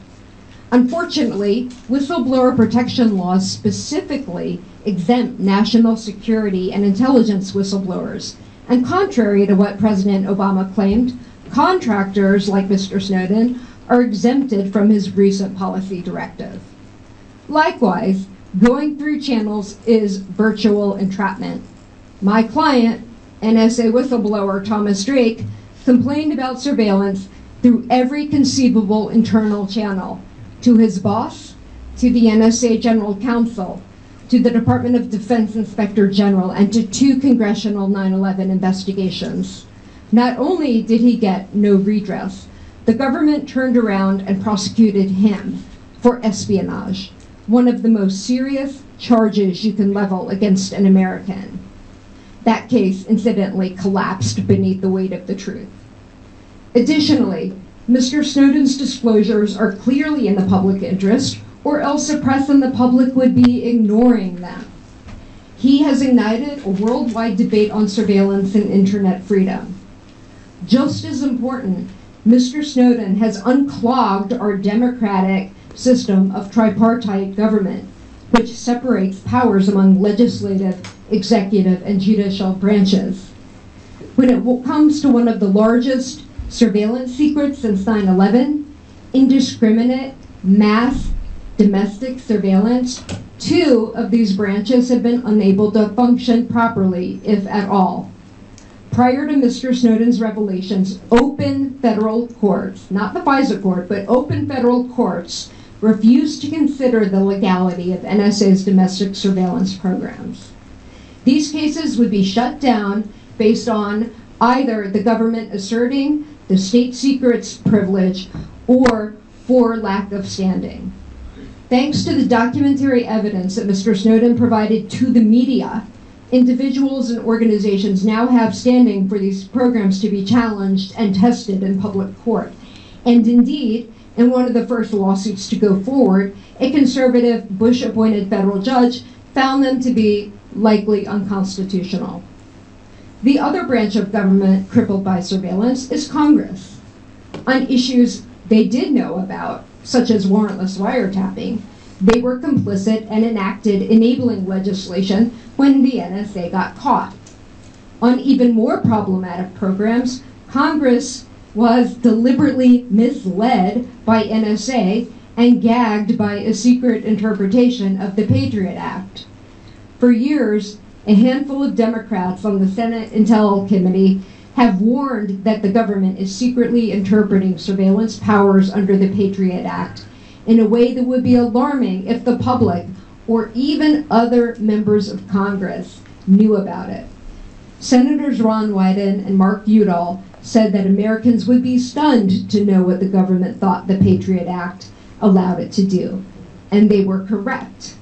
Unfortunately, whistleblower protection laws specifically exempt national security and intelligence whistleblowers, and contrary to what President Obama claimed, contractors like Mr. Snowden are exempted from his recent policy directive. Likewise, going through channels is virtual entrapment. My client, NSA whistleblower Thomas Drake, complained about surveillance through every conceivable internal channel, to his boss, to the NSA General Counsel, to the Department of Defense Inspector General, and to 2 congressional 9/11 investigations. Not only did he get no redress, the government turned around and prosecuted him for espionage, one of the most serious charges you can level against an American. That case, incidentally, collapsed beneath the weight of the truth. Additionally, Mr. Snowden's disclosures are clearly in the public interest, or else the press and the public would be ignoring them. He has ignited a worldwide debate on surveillance and internet freedom. Just as important, Mr. Snowden has unclogged our democratic system of tripartite government, which separates powers among legislative, executive, and judicial branches. When it comes to one of the largest surveillance secrets since 9/11, indiscriminate mass domestic surveillance, 2 of these branches have been unable to function properly, if at all. Prior to Mr. Snowden's revelations, open federal courts, not the FISA court, but open federal courts, refused to consider the legality of NSA's domestic surveillance programs. These cases would be shut down based on either the government asserting the state secrets privilege or for lack of standing. Thanks to the documentary evidence that Mr. Snowden provided to the media, individuals and organizations now have standing for these programs to be challenged and tested in public court. And indeed, in one of the first lawsuits to go forward, a conservative Bush-appointed federal judge found them to be likely unconstitutional. The other branch of government crippled by surveillance is Congress. On issues they did know about, such as warrantless wiretapping, they were complicit and enacted enabling legislation when the NSA got caught. On even more problematic programs, Congress was deliberately misled by NSA and gagged by a secret interpretation of the Patriot Act. For years, a handful of Democrats on the Senate Intel Committee have warned that the government is secretly interpreting surveillance powers under the Patriot Act in a way that would be alarming if the public or even other members of Congress knew about it. Senators Ron Wyden and Mark Udall said that Americans would be stunned to know what the government thought the Patriot Act allowed it to do, and they were correct.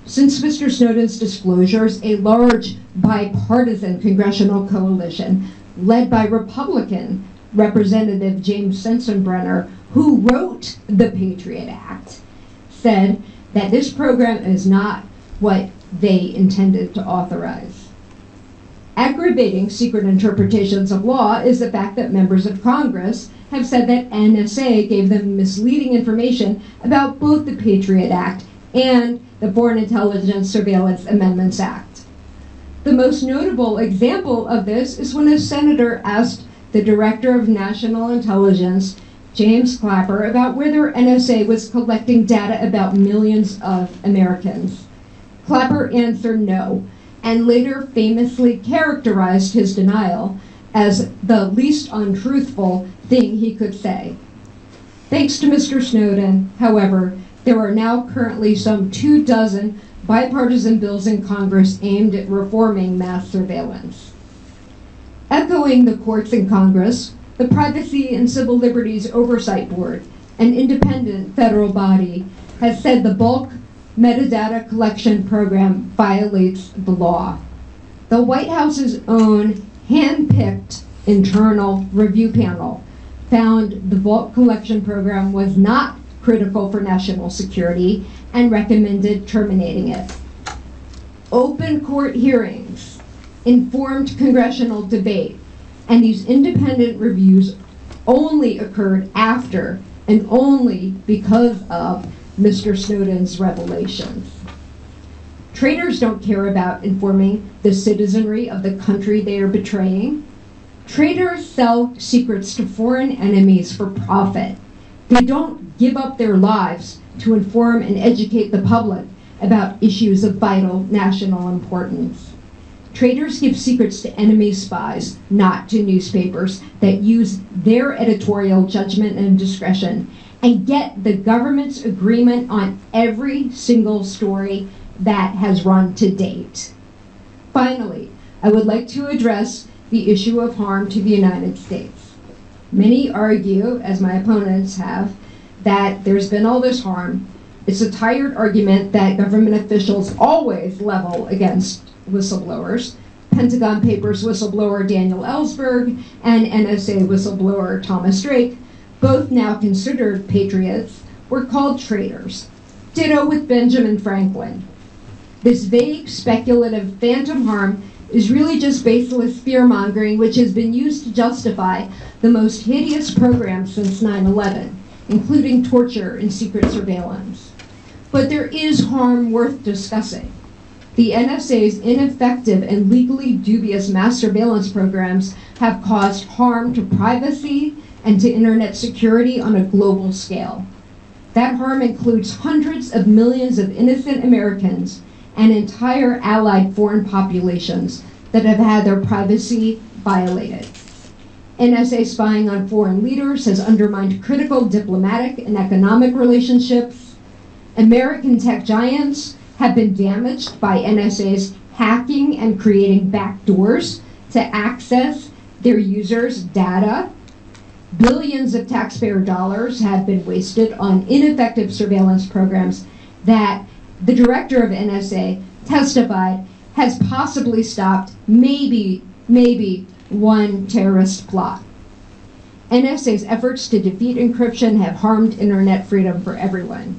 Since Mr. Snowden's disclosures, a large bipartisan congressional coalition led by Republican Representative James Sensenbrenner, who wrote the Patriot Act, said that this program is not what they intended to authorize. Aggravating secret interpretations of law is the fact that members of Congress have said that NSA gave them misleading information about both the Patriot Act and the Foreign Intelligence Surveillance Amendments Act. The most notable example of this is when a senator asked the Director of National Intelligence, James Clapper, about whether NSA was collecting data about millions of Americans. Clapper answered no, and later famously characterized his denial as the least untruthful thing he could say. Thanks to Mr. Snowden, however, there are now currently some 24 bipartisan bills in Congress aimed at reforming mass surveillance. Echoing the courts in Congress, the Privacy and Civil Liberties Oversight Board, an independent federal body, has said the bulk metadata collection program violates the law. The White House's own hand-picked internal review panel found the bulk collection program was not critical for national security and recommended terminating it. Open court hearings, informed congressional debate, and these independent reviews only occurred after and only because of Mr. Snowden's revelations. Traitors don't care about informing the citizenry of the country they are betraying. Traitors sell secrets to foreign enemies for profit. They don't give up their lives to inform and educate the public about issues of vital national importance. Traitors give secrets to enemy spies, not to newspapers that use their editorial judgment and discretion and get the government's agreement on every single story that has run to date. Finally, I would like to address the issue of harm to the United States. Many argue, as my opponents have, that there's been all this harm. It's a tired argument that government officials always level against whistleblowers. Pentagon Papers whistleblower Daniel Ellsberg and NSA whistleblower Thomas Drake, both now considered patriots, were called traitors. Ditto with Benjamin Franklin. This vague, speculative phantom harm is really just baseless fear-mongering which has been used to justify the most hideous programs since 9/11, including torture and secret surveillance. But there is harm worth discussing. The NSA's ineffective and legally dubious mass surveillance programs have caused harm to privacy and to internet security on a global scale. That harm includes hundreds of millions of innocent Americans and entire allied foreign populations that have had their privacy violated. NSA spying on foreign leaders has undermined critical diplomatic and economic relationships. American tech giants have been damaged by NSA's hacking and creating backdoors to access their users' data. Billions of taxpayer dollars have been wasted on ineffective surveillance programs that the director of NSA testified has possibly stopped maybe one terrorist plot. NSA's efforts to defeat encryption have harmed internet freedom for everyone.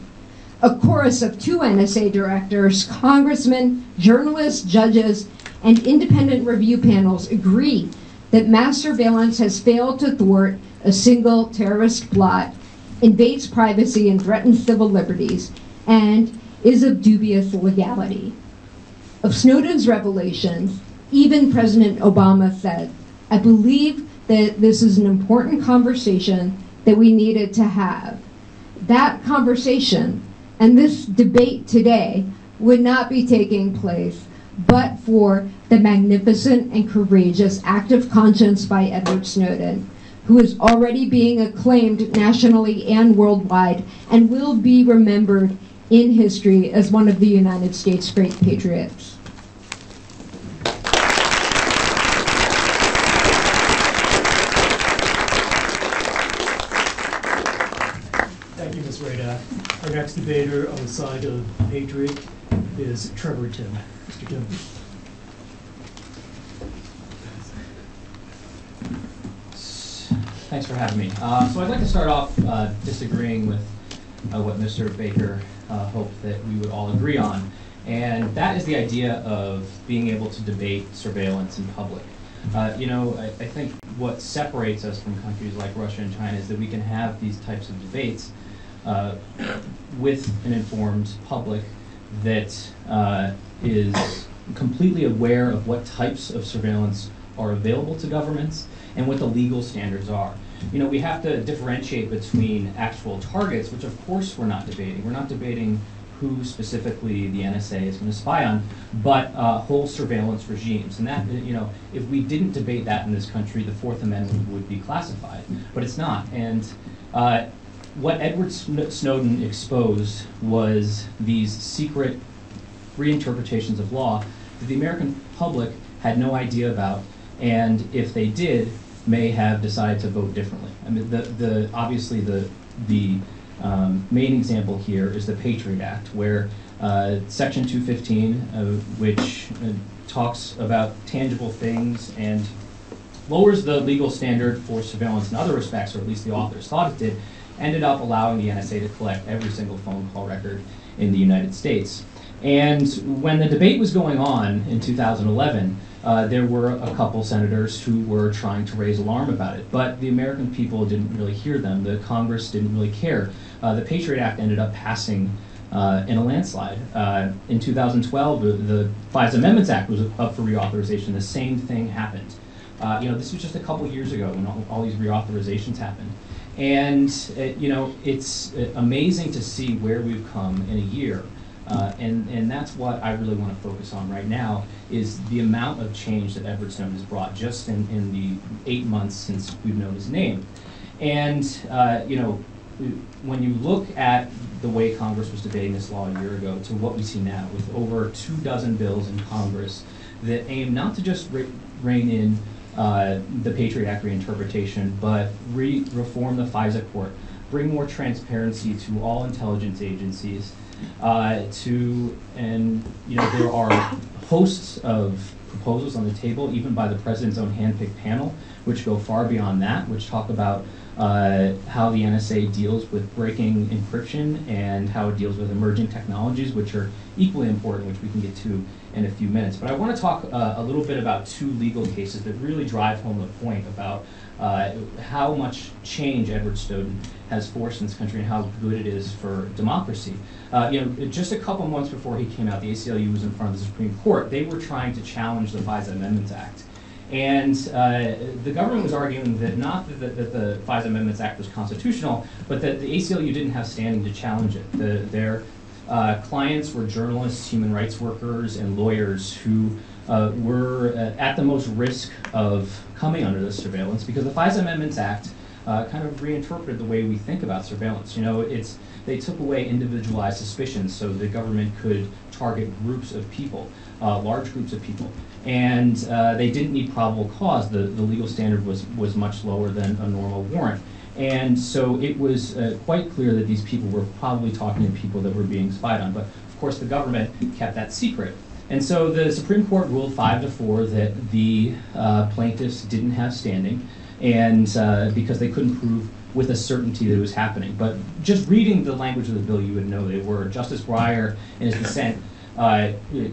A chorus of 2 NSA directors, congressmen, journalists, judges, and independent review panels agree that mass surveillance has failed to thwart a single terrorist plot, invades privacy and threatens civil liberties, and is of dubious legality. Of Snowden's revelations, even President Obama said, "I believe that this is an important conversation that we needed to have." That conversation and this debate today would not be taking place but for the magnificent and courageous act of conscience by Edward Snowden, who is already being acclaimed nationally and worldwide and will be remembered in history as one of the United States' great patriots. Thank you, Ms. Rada. Our next debater on the side of Patriot is Trevor Tim. Mr. Tim. Thanks for having me. So I'd like to start off disagreeing with what Mr. Baker hoped that we would all agree on, and that is the idea of being able to debate surveillance in public. I think what separates us from countries like Russia and China is that we can have these types of debates with an informed public that is completely aware of what types of surveillance are available to governments and what the legal standards are. We have to differentiate between actual targets, which of course we're not debating. We're not debating who specifically the NSA is going to spy on, but whole surveillance regimes. And that, if we didn't debate that in this country, the Fourth Amendment would be classified, but it's not. And what Edward Snowden exposed was these secret reinterpretations of law that the American public had no idea about, and if they did, may have decided to vote differently. I mean, obviously the main example here is the Patriot Act, where Section 215, which talks about tangible things and lowers the legal standard for surveillance in other respects, or at least the authors thought it did, ended up allowing the NSA to collect every single phone call record in the United States. And when the debate was going on in 2011, there were a couple senators who were trying to raise alarm about it, but the American people didn't really hear them. The Congress didn't really care. The Patriot Act ended up passing in a landslide. In 2012, the FISA Amendments Act was up for reauthorization. The same thing happened. This was just a couple years ago when all these reauthorizations happened. And, it's amazing to see where we've come in a year. And that's what I really want to focus on right now, is the amount of change that Edward Snowden has brought just in the 8 months since we've known his name. And, when you look at the way Congress was debating this law a year ago to what we see now, with over 24 bills in Congress that aim not to just rein in the Patriot Act reinterpretation, but reform the FISA court, bring more transparency to all intelligence agencies, and there are hosts of proposals on the table, even by the president's own handpicked panel, which go far beyond that, which talk about how the NSA deals with breaking encryption and how it deals with emerging technologies, which are equally important, which we can get to in a few minutes. But I want to talk a little bit about two legal cases that really drive home the point about how much change Edward Snowden has forced in this country and how good it is for democracy. Just a couple months before he came out, the ACLU was in front of the Supreme Court. They were trying to challenge the FISA Amendments Act. And the government was arguing that not that the FISA Amendments Act was constitutional, but that the ACLU didn't have standing to challenge it. Their clients were journalists, human rights workers, and lawyers who were at the most risk of coming under this surveillance because the FISA Amendments Act kind of reinterpreted the way we think about surveillance. They took away individualized suspicions so the government could target groups of people, large groups of people. And they didn't need probable cause. The legal standard was much lower than a normal warrant. And so it was quite clear that these people were probably talking to people that were being spied on. But of course the government kept that secret. And so the Supreme Court ruled 5-4 that the plaintiffs didn't have standing, and because they couldn't prove with a certainty that it was happening. But just reading the language of the bill, you would know they were. Justice Breyer, in his dissent,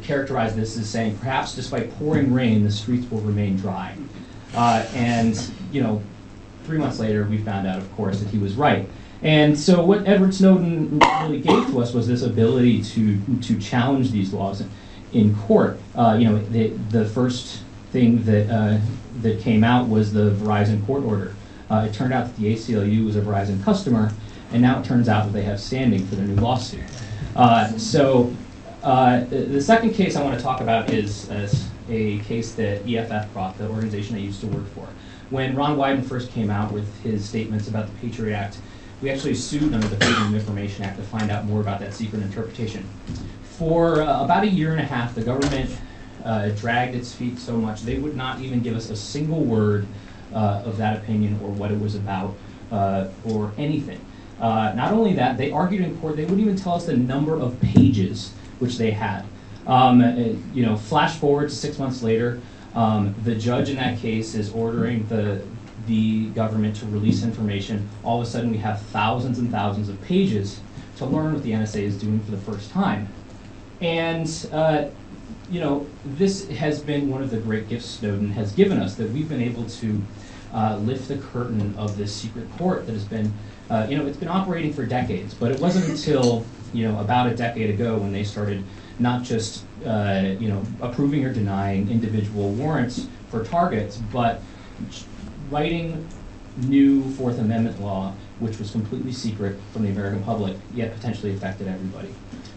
characterized this as saying, perhaps despite pouring rain, the streets will remain dry. And 3 months later, we found out, of course, that he was right. And so what Edward Snowden really gave to us was this ability to challenge these laws in court. The first thing that came out was the Verizon court order. It turned out that the ACLU was a Verizon customer, and now it turns out that they have standing for their new lawsuit. The second case I want to talk about is a case that EFF brought, the organization I used to work for. When Ron Wyden first came out with his statements about the Patriot Act, we actually sued under the Freedom of Information Act to find out more about that secret interpretation. For about a year and a half, the government dragged its feet so much they would not even give us a single word of that opinion or what it was about or anything. Not only that, they argued in court, they wouldn't even tell us the number of pages which they had. Flash forward to 6 months later, the judge in that case is ordering the government to release information. All of a sudden we have thousands and thousands of pages to learn what the NSA is doing for the first time. And this has been one of the great gifts Snowden has given us, that we've been able to lift the curtain of this secret court that has been, it's been operating for decades, but it wasn't until, about a decade ago when they started not just, approving or denying individual warrants for targets, but writing new Fourth Amendment law, which was completely secret from the American public, yet potentially affected everybody.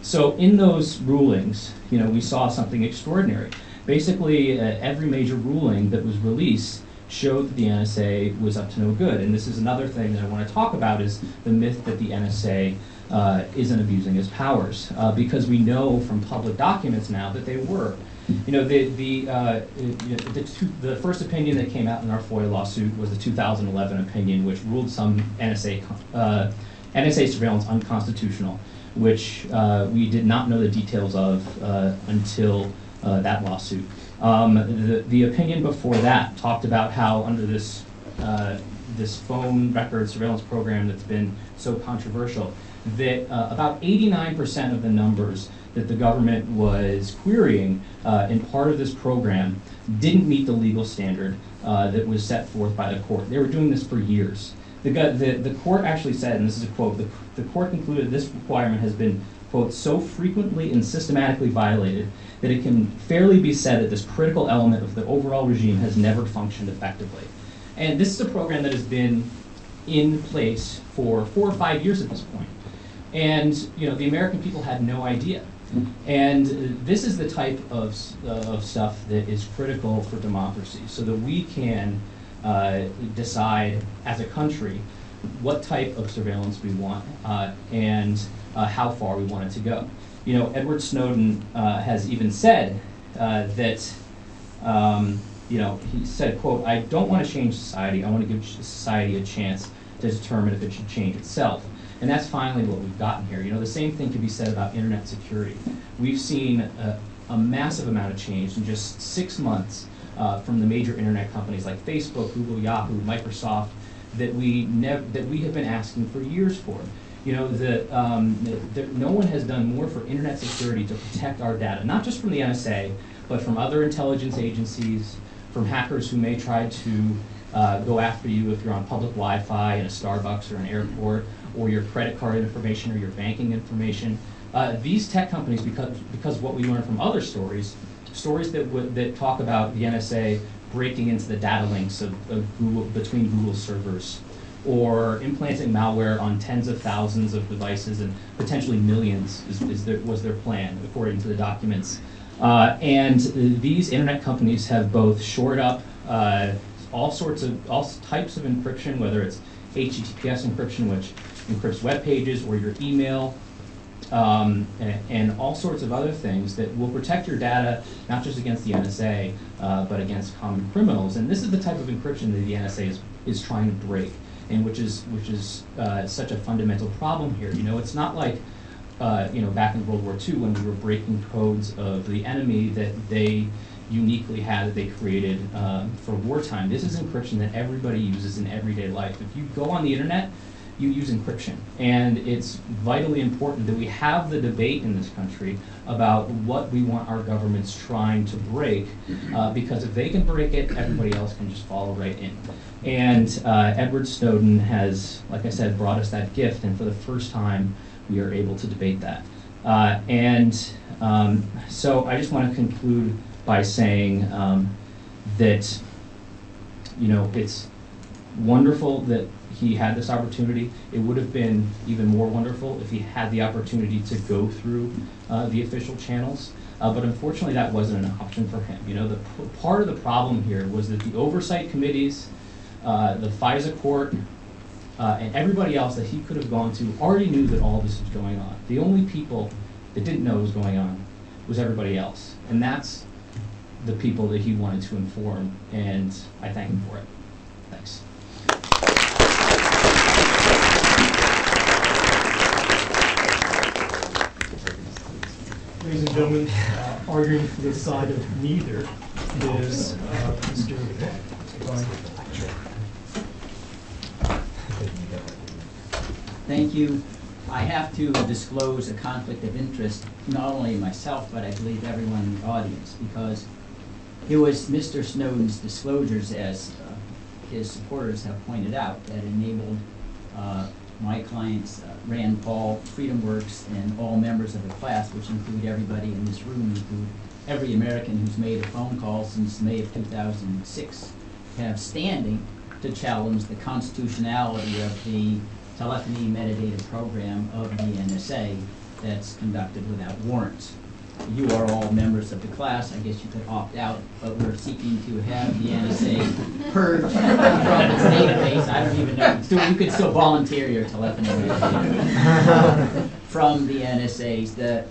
So in those rulings, we saw something extraordinary. Basically, every major ruling that was released showed that the NSA was up to no good. And this is another thing that I want to talk about, is the myth that the NSA isn't abusing its powers, because we know from public documents now that they were. The first opinion that came out in our FOIA lawsuit was the 2011 opinion, which ruled some NSA surveillance unconstitutional, which we did not know the details of until that lawsuit. The opinion before that talked about how under this phone record surveillance program that's been so controversial, that about 89% of the numbers that the government was querying in part of this program didn't meet the legal standard that was set forth by the court. They were doing this for years. The court actually said, and this is a quote, the court concluded this requirement has been, quote, so frequently and systematically violated that it can fairly be said that this critical element of the overall regime has never functioned effectively. And this is a program that has been in place for 4 or 5 years at this point. And the American people had no idea. And this is the type of stuff that is critical for democracy, so that we can decide as a country what type of surveillance we want and how far we want it to go. You know, Edward Snowden has even said that, you know, he said, quote, "I don't want to change society. I want to give society a chance to determine if it should change itself." And that's finally what we've gotten here. You know, the same thing could be said about internet security. We've seen a massive amount of change in just 6 months from the major internet companies like Facebook, Google, Yahoo, Microsoft, that we have been asking for years for. You know, no one has done more for internet security to protect our data, not just from the NSA, but from other intelligence agencies, from hackers who may try to go after you if you're on public Wi-Fi in a Starbucks or an airport, or your credit card information or your banking information. These tech companies, because what we learned from other stories that talk about the NSA breaking into the data links of Google, between Google servers, or implanting malware on tens of thousands of devices and potentially millions was their plan, according to the documents. And these internet companies have both shored up all types of encryption, whether it's HTTPS encryption, which encrypts web pages, or your email, and all sorts of other things that will protect your data, not just against the NSA, but against common criminals. And this is the type of encryption that the NSA is trying to break, and which is such a fundamental problem here. You know, it's not like you know, back in World War II when we were breaking codes of the enemy that they uniquely had, that they created for wartime. This is encryption that everybody uses in everyday life. If you go on the internet, you use encryption. And it's vitally important that we have the debate in this country about what we want our governments trying to break, because if they can break it, everybody else can just follow right in. And Edward Snowden has, like I said, brought us that gift, and for the first time, we are able to debate that. So I just want to conclude by saying that, you know, it's wonderful that he had this opportunity. It would have been even more wonderful if he had the opportunity to go through the official channels, but unfortunately that wasn't an option for him. You know, part of the problem here was that the oversight committees, the FISA court, and everybody else that he could have gone to already knew that all this was going on. The only people that didn't know what was going on was everybody else, and that's the people that he wanted to inform, and I thank him for it. Thanks. Ladies and gentlemen, arguing for the side of neither is Mr. Vine. Thank you. I have to disclose a conflict of interest, not only myself, but I believe everyone in the audience, because it was Mr. Snowden's disclosures, as his supporters have pointed out, that enabled my clients, Rand Paul, FreedomWorks, and all members of the class, which include everybody in this room, include every American who's made a phone call since May of 2006, have standing to challenge the constitutionality of the telephony metadata program of the NSA that's conducted without warrants. You are all members of the class. I guess you could opt out, but we're seeking to have the NSA purged from its database. I don't even know. You could still volunteer your telephony metadata from the NSA's, the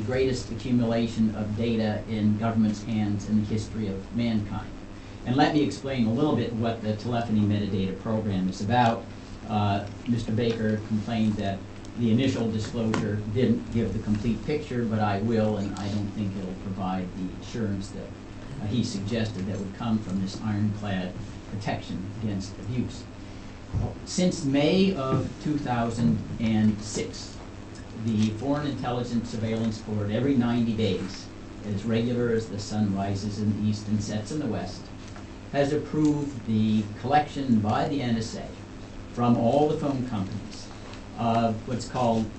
greatest accumulation of data in government's hands in the history of mankind. And let me explain a little bit what the telephony metadata program is about. Mr. Baker complained that the initial disclosure didn't give the complete picture, but I will, and I don't think it'll provide the assurance that he suggested that would come from this ironclad protection against abuse. Since May of 2006, the Foreign Intelligence Surveillance Board, every 90 days, as regular as the sun rises in the east and sets in the west, has approved the collection by the NSA from all the phone companies of what's called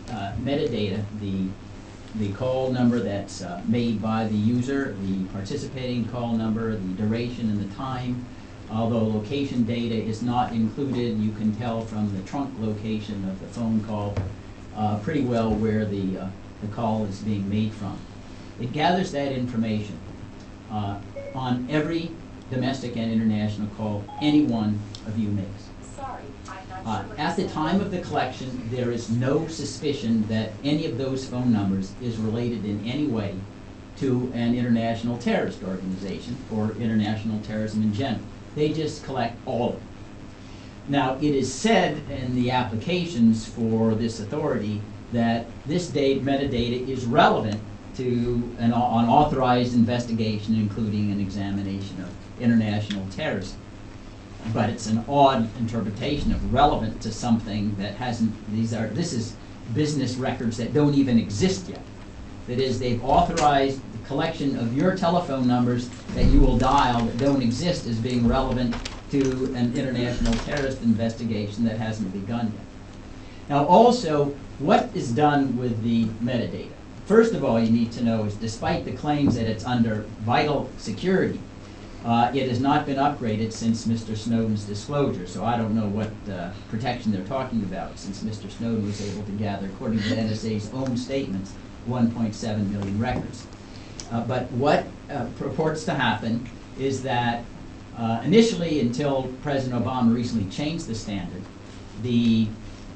metadata, the call number that's made by the user, the participating call number, the duration and the time. Although location data is not included, you can tell from the trunk location of the phone call pretty well where the call is being made from. It gathers that information on every domestic and international call any one of you makes. At the time of the collection, there is no suspicion that any of those phone numbers is related in any way to an international terrorist organization or international terrorism in general. They just collect all of it. Now, it is said in the applications for this authority that this metadata is relevant to an unauthorized investigation, including an examination of international terrorism. But it's an odd interpretation of relevant to something that hasn't, this is business records that don't even exist yet. That is, they've authorized the collection of your telephone numbers that you will dial that don't exist as being relevant to an international terrorist investigation that hasn't begun yet. Now also, what is done with the metadata? First of all, you need to know is despite the claims that it's under vital security, it has not been upgraded since Mr. Snowden's disclosure, so I don't know what protection they're talking about since Mr. Snowden was able to gather, according to the NSA's own statements, 1.7 million records. But what purports to happen is that initially, until President Obama recently changed the standard, the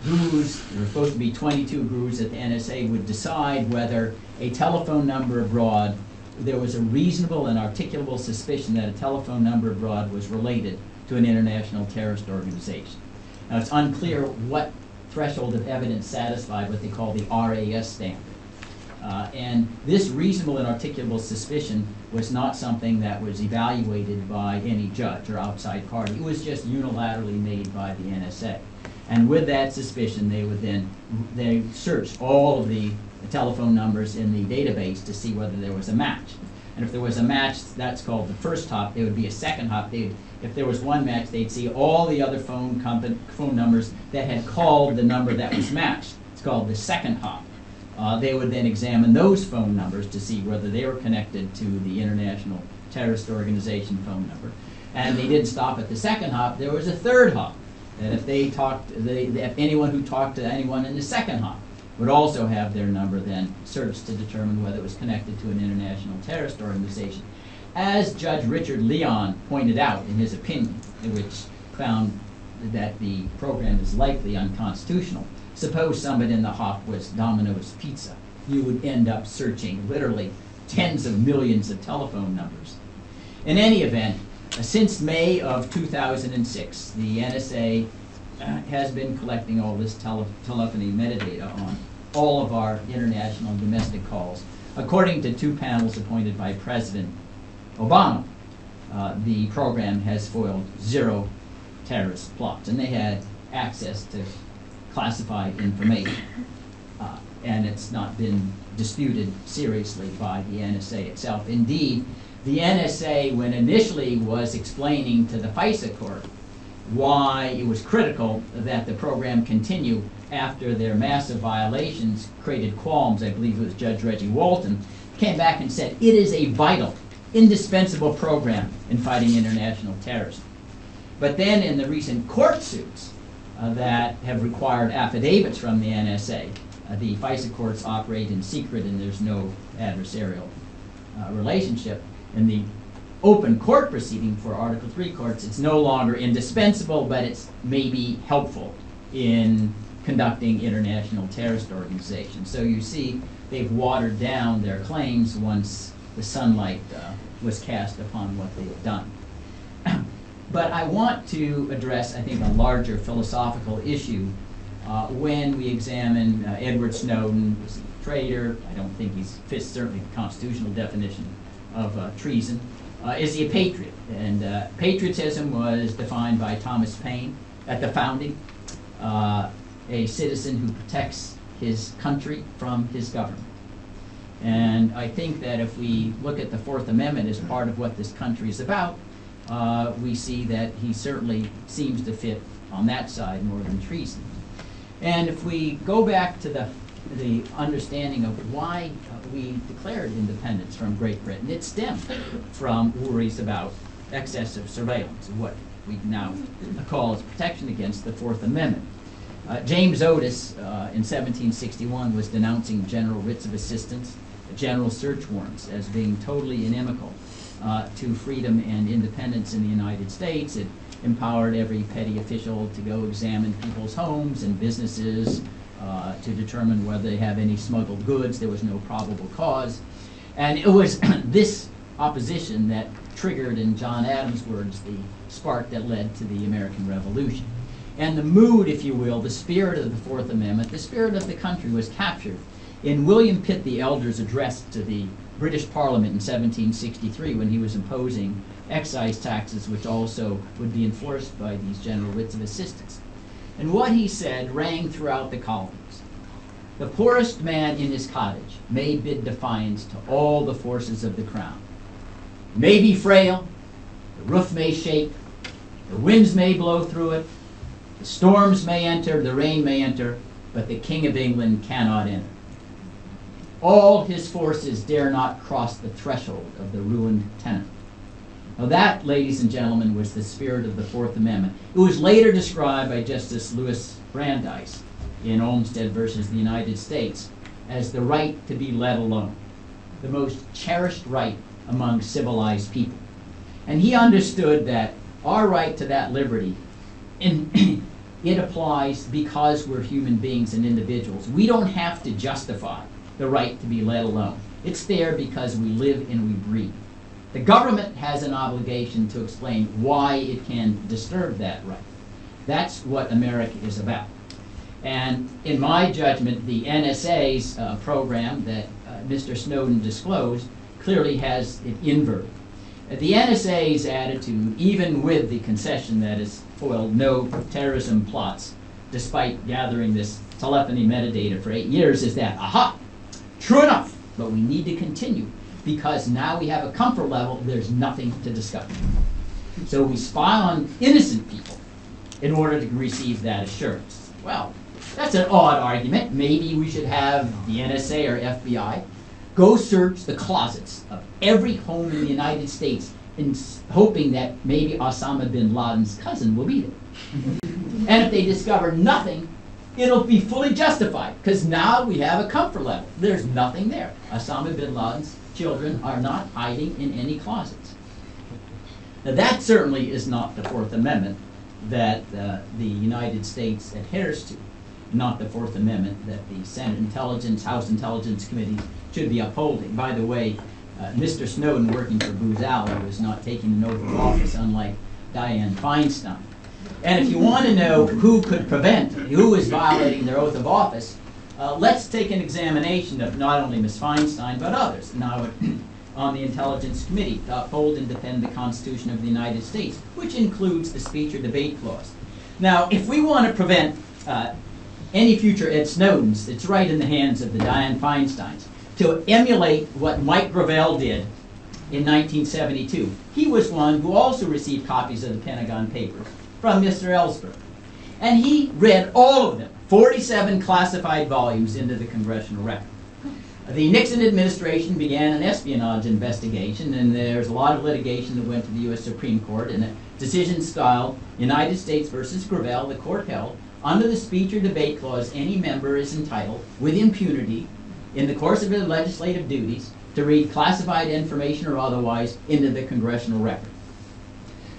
gurus, there were supposed to be 22 gurus at the NSA, would decide whether a telephone number abroad, there was a reasonable and articulable suspicion that a telephone number abroad was related to an international terrorist organization. Now, it's unclear what threshold of evidence satisfied what they call the RAS standard. And this reasonable and articulable suspicion was not something that was evaluated by any judge or outside party. It was just unilaterally made by the NSA. And with that suspicion, they would then search all of the telephone numbers in the database to see whether there was a match. And if there was a match, that's called the first hop. There would be a second hop. If there was one match, they'd see all the other phone numbers that had called the number that was matched. It's called the second hop. They would then examine those phone numbers to see whether they were connected to the international terrorist organization phone number. And they didn't stop at the second hop. There was a third hop. And if they talked, if anyone who talked to anyone in the second hop would also have their number then searched to determine whether it was connected to an international terrorist organization. As Judge Richard Leon pointed out in his opinion, which found that the program is likely unconstitutional, suppose somebody in the hop was Domino's Pizza. You would end up searching literally tens of millions of telephone numbers. In any event, since May of 2006, the NSA has been collecting all this telephony metadata on all of our international and domestic calls. According to two panels appointed by President Obama, the program has foiled 0 terrorist plots, and they had access to classified information. And it's not been disputed seriously by the NSA itself. Indeed, the NSA, when initially was explaining to the FISA court why it was critical that the program continue after their massive violations created qualms, I believe it was Judge Reggie Walton, came back and said it is a vital, indispensable program in fighting international terrorism. But then in the recent court suits that have required affidavits from the NSA, the FISA courts operate in secret and there's no adversarial relationship. In the open court proceeding for Article 3 courts, it's no longer indispensable, but it's maybe helpful in conducting international terrorist organizations. So you see, they've watered down their claims once the sunlight was cast upon what they've done. But I want to address, I think, a larger philosophical issue when we examine Edward Snowden, was he a traitor? I don't think he fits certainly the constitutional definition of treason. Is he a patriot? And patriotism was defined by Thomas Paine at the founding, a citizen who protects his country from his government. And I think that if we look at the Fourth Amendment as part of what this country is about, we see that he certainly seems to fit on that side more than treason. And if we go back to the understanding of why we declared independence from Great Britain, it stemmed from worries about excessive surveillance, what we now call as protection against the Fourth Amendment. James Otis in 1761 was denouncing general writs of assistance, general search warrants as being totally inimical to freedom and independence in the United States. It empowered every petty official to go examine people's homes and businesses to determine whether they have any smuggled goods. There was no probable cause. And it was this opposition that triggered, in John Adams' words, the spark that led to the American Revolution. And the mood, if you will, the spirit of the Fourth Amendment, the spirit of the country was captured in William Pitt the Elder's address to the British Parliament in 1763 when he was imposing excise taxes which also would be enforced by these general writs of assistance. And what he said rang throughout the colonies. The poorest man in his cottage may bid defiance to all the forces of the crown. It may be frail, the roof may shake, the winds may blow through it, the storms may enter, the rain may enter, but the King of England cannot enter. All his forces dare not cross the threshold of the ruined tenant. Now that, ladies and gentlemen, was the spirit of the Fourth Amendment. It was later described by Justice Louis Brandeis in Olmsted versus the United States as the right to be let alone, the most cherished right among civilized people. And he understood that our right to that liberty, it applies because we're human beings and individuals. We don't have to justify the right to be let alone. It's there because we live and we breathe. The government has an obligation to explain why it can disturb that right. That's what America is about. And in my judgment, the NSA's program that Mr. Snowden disclosed clearly has it inverted. The NSA's attitude, even with the concession that has foiled no terrorism plots, despite gathering this telephony metadata for 8 years, is that, aha, true enough, but we need to continue because now we have a comfort level, there's nothing to discover. So we spy on innocent people in order to receive that assurance. Well, that's an odd argument. Maybe we should have the NSA or FBI go search the closets of every home in the United States in hoping that maybe Osama bin Laden's cousin will be there. And if they discover nothing, it'll be fully justified because now we have a comfort level. There's nothing there. Osama bin Laden's children are not hiding in any closets. Now that certainly is not the Fourth Amendment that the United States adheres to, not the Fourth Amendment that the Senate Intelligence, House Intelligence Committee should be upholding. By the way, Mr. Snowden working for Booz Allen was not taking an oath of office, unlike Dianne Feinstein. And if you want to know who could prevent, who is violating their oath of office, let's take an examination of not only Ms. Feinstein, but others now on the Intelligence Committee to uphold and defend the Constitution of the United States, which includes the speech or debate clause. Now, if we want to prevent any future Ed Snowdens, it's right in the hands of the Dianne Feinsteins to emulate what Mike Gravel did in 1972. He was one who also received copies of the Pentagon Papers from Mr. Ellsberg. And he read all of them, 47 classified volumes, into the congressional record. The Nixon administration began an espionage investigation, and there's a lot of litigation that went to the U.S. Supreme Court. In a decision styled United States versus Gravel, the court held, under the speech or debate clause, any member is entitled, with impunity, in the course of their legislative duties, to read classified information or otherwise into the congressional record.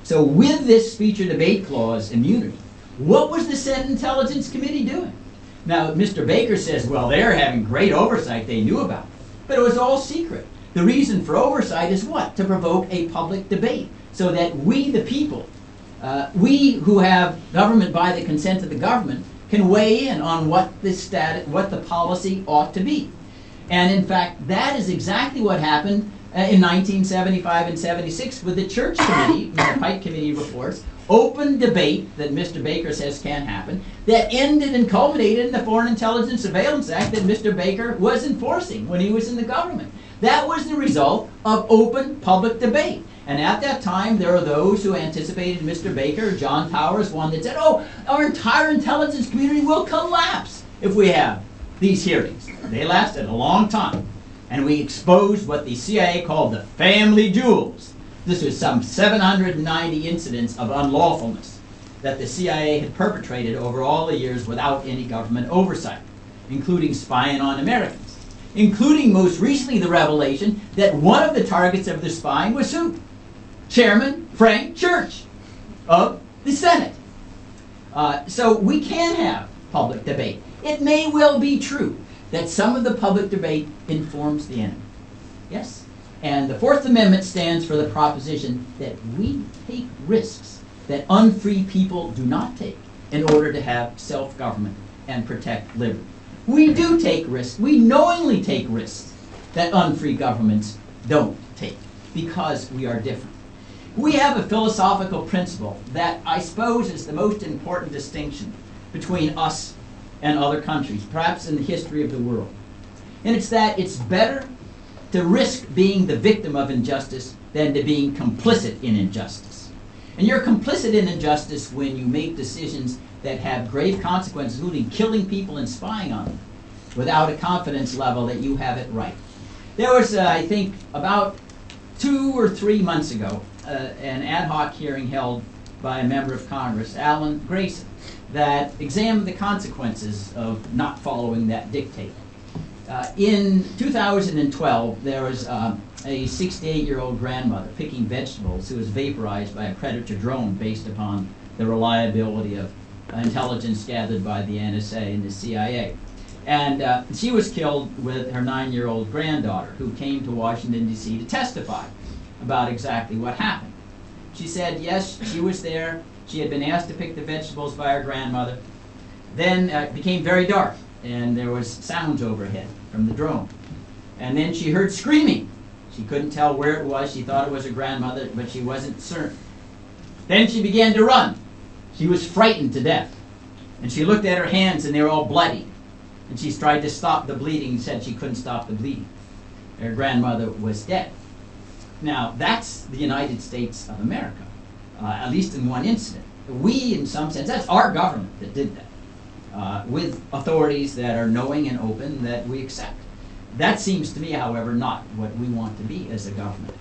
So with this speech or debate clause immunity, what was the Senate Intelligence Committee doing? Now, Mr. Baker says, well, they're having great oversight, they knew about it. But it was all secret. The reason for oversight is what? To provoke a public debate, so that we, the people, we who have government by the consent of the government, can weigh in on what the policy ought to be. And in fact, that is exactly what happened in 1975 and 76 with the Church Committee, the Pike Committee reports, open debate that Mr. Baker says can't happen, that ended and culminated in the Foreign Intelligence Surveillance Act that Mr. Baker was enforcing when he was in the government. That was the result of open public debate. And at that time, there are those who anticipated Mr. Baker, John Powers, one that said, oh, our entire intelligence community will collapse if we have these hearings. They lasted a long time. And we exposed what the CIA called the family jewels. This was some 790 incidents of unlawfulness that the CIA had perpetrated over all the years without any government oversight, including spying on Americans, including most recently the revelation that one of the targets of the spying was who? Chairman Frank Church of the Senate. So we can have public debate. It may well be true that some of the public debate informs the enemy. Yes? And the Fourth Amendment stands for the proposition that we take risks that unfree people do not take in order to have self-government and protect liberty. We do take risks. We knowingly take risks that unfree governments don't take because we are different. We have a philosophical principle that I suppose is the most important distinction between us and other countries, perhaps in the history of the world. And it's that it's better to risk being the victim of injustice than to being complicit in injustice. And you're complicit in injustice when you make decisions that have grave consequences, including killing people and spying on them, without a confidence level that you have it right. There was, I think, about 2 or 3 months ago, an ad hoc hearing held by a member of Congress, Alan Grayson, that examined the consequences of not following that dictate. In 2012, there was a 68-year-old grandmother picking vegetables who was vaporized by a Predator drone based upon the reliability of intelligence gathered by the NSA and the CIA. And she was killed with her 9-year-old granddaughter, who came to Washington, D.C. to testify about exactly what happened. She said, yes, she was there. She had been asked to pick the vegetables by her grandmother. Then it became very dark, and there was sounds overhead from the drone. And then she heard screaming. She couldn't tell where it was. She thought it was her grandmother, but she wasn't certain. Then she began to run. She was frightened to death. And she looked at her hands, and they were all bloody. And she tried to stop the bleeding and said she couldn't stop the bleeding. Her grandmother was dead. Now, that's the United States of America, at least in one incident. We, in some sense, that's our government that did that, with authorities that are knowing and open that we accept. That seems to me, however, not what we want to be as a government.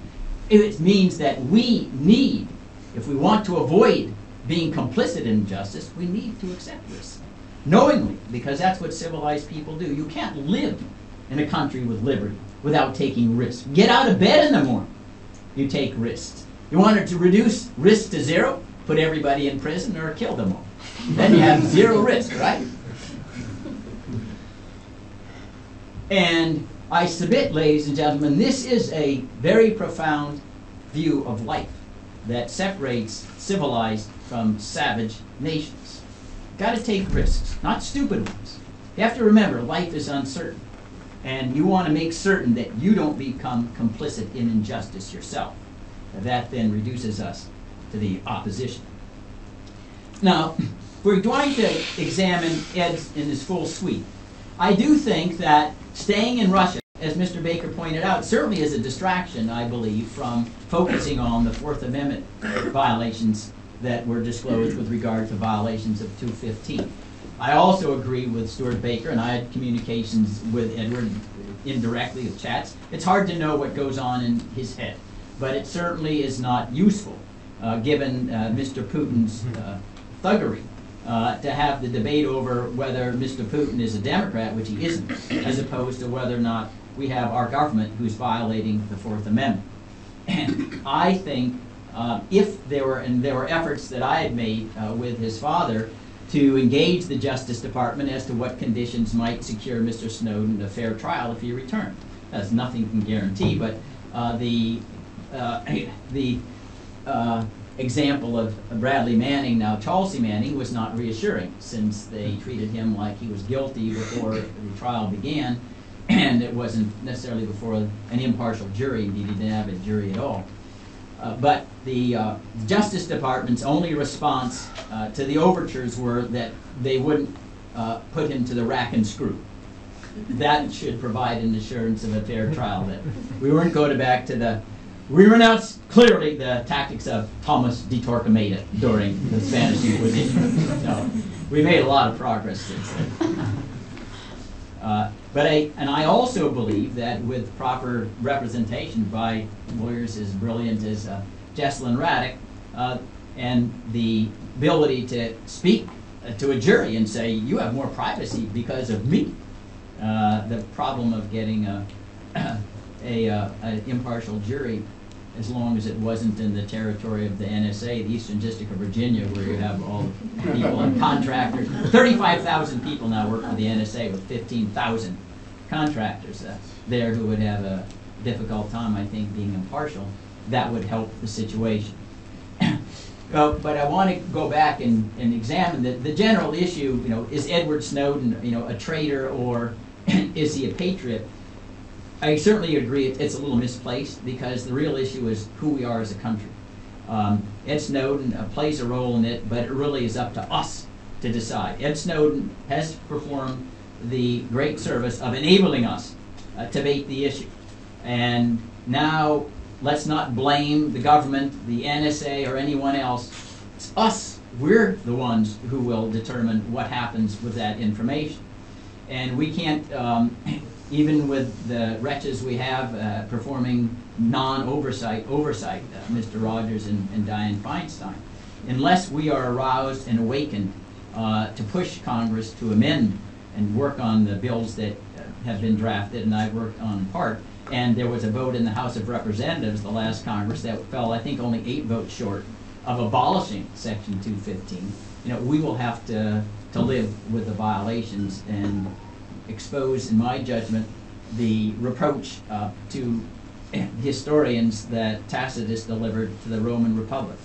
It means that we need, if we want to avoid being complicit in injustice, we need to accept this. Knowingly, because that's what civilized people do. You can't live in a country with liberty without taking risks. Get out of bed in the morning, you take risks. You wanted to reduce risk to zero? Put everybody in prison or kill them all. Then you have zero risk, right? And I submit, ladies and gentlemen, this is a very profound view of life that separates civilized from savage nations. Got to take risks, not stupid ones. You have to remember, life is uncertain. And you want to make certain that you don't become complicit in injustice yourself. That then reduces us to the opposition. Now, we're going to examine Ed in his full suite. I do think that staying in Russia, as Mr. Baker pointed out, certainly is a distraction, I believe, from focusing on the Fourth Amendment violations that were disclosed with regard to violations of 215. I also agree with Stuart Baker, and I had communications with Edward indirectly with chats. It's hard to know what goes on in his head, but it certainly is not useful, given Mr. Putin's thuggery, to have the debate over whether Mr. Putin is a Democrat, which he isn't, as opposed to whether or not we have our government who's violating the Fourth Amendment. And I think if there were efforts that I had made with his father to engage the Justice Department as to what conditions might secure Mr. Snowden a fair trial if he returned. That's nothing can guarantee, but the example of Bradley Manning, now Chelsea Manning, was not reassuring, since they treated him like he was guilty before the trial began, and it wasn't necessarily before an impartial jury. Indeed, he didn't have a jury at all. But the Justice Department's only response to the overtures were that they wouldn't put him to the rack and screw. That should provide an assurance of a fair trial, that we weren't going back to the... We renounced clearly the tactics of Thomas de Torquemada during the Spanish Inquisition. So we made a lot of progress since then. And I also believe that with proper representation by lawyers as brilliant as Jesselyn Raddick, and the ability to speak to a jury and say, you have more privacy because of me, the problem of getting an impartial jury as long as it wasn't in the territory of the NSA, the Eastern District of Virginia, where you have all the people and contractors. 35,000 people now work for the NSA with 15,000 contractors there who would have a difficult time, I think, being impartial. That would help the situation. But I want to go back and examine the general issue. You know, is Edward Snowden, you know, a traitor, or is he a patriot? I certainly agree it's a little misplaced, because the real issue is who we are as a country. Ed Snowden plays a role in it, but it really is up to us to decide. Ed Snowden has performed the great service of enabling us to debate the issue. And now, let's not blame the government, the NSA, or anyone else. It's us. We're the ones who will determine what happens with that information. And we can't, even with the wretches we have performing non-oversight, Mr. Rogers and Dianne Feinstein, unless we are aroused and awakened to push Congress to amend and work on the bills that have been drafted, and I've worked on part. And there was a vote in the House of Representatives, the last Congress, that fell, I think, only 8 votes short of abolishing Section 215. You know, we will have to live with the violations and expose, in my judgment, the reproach to historians that Tacitus delivered to the Roman Republic.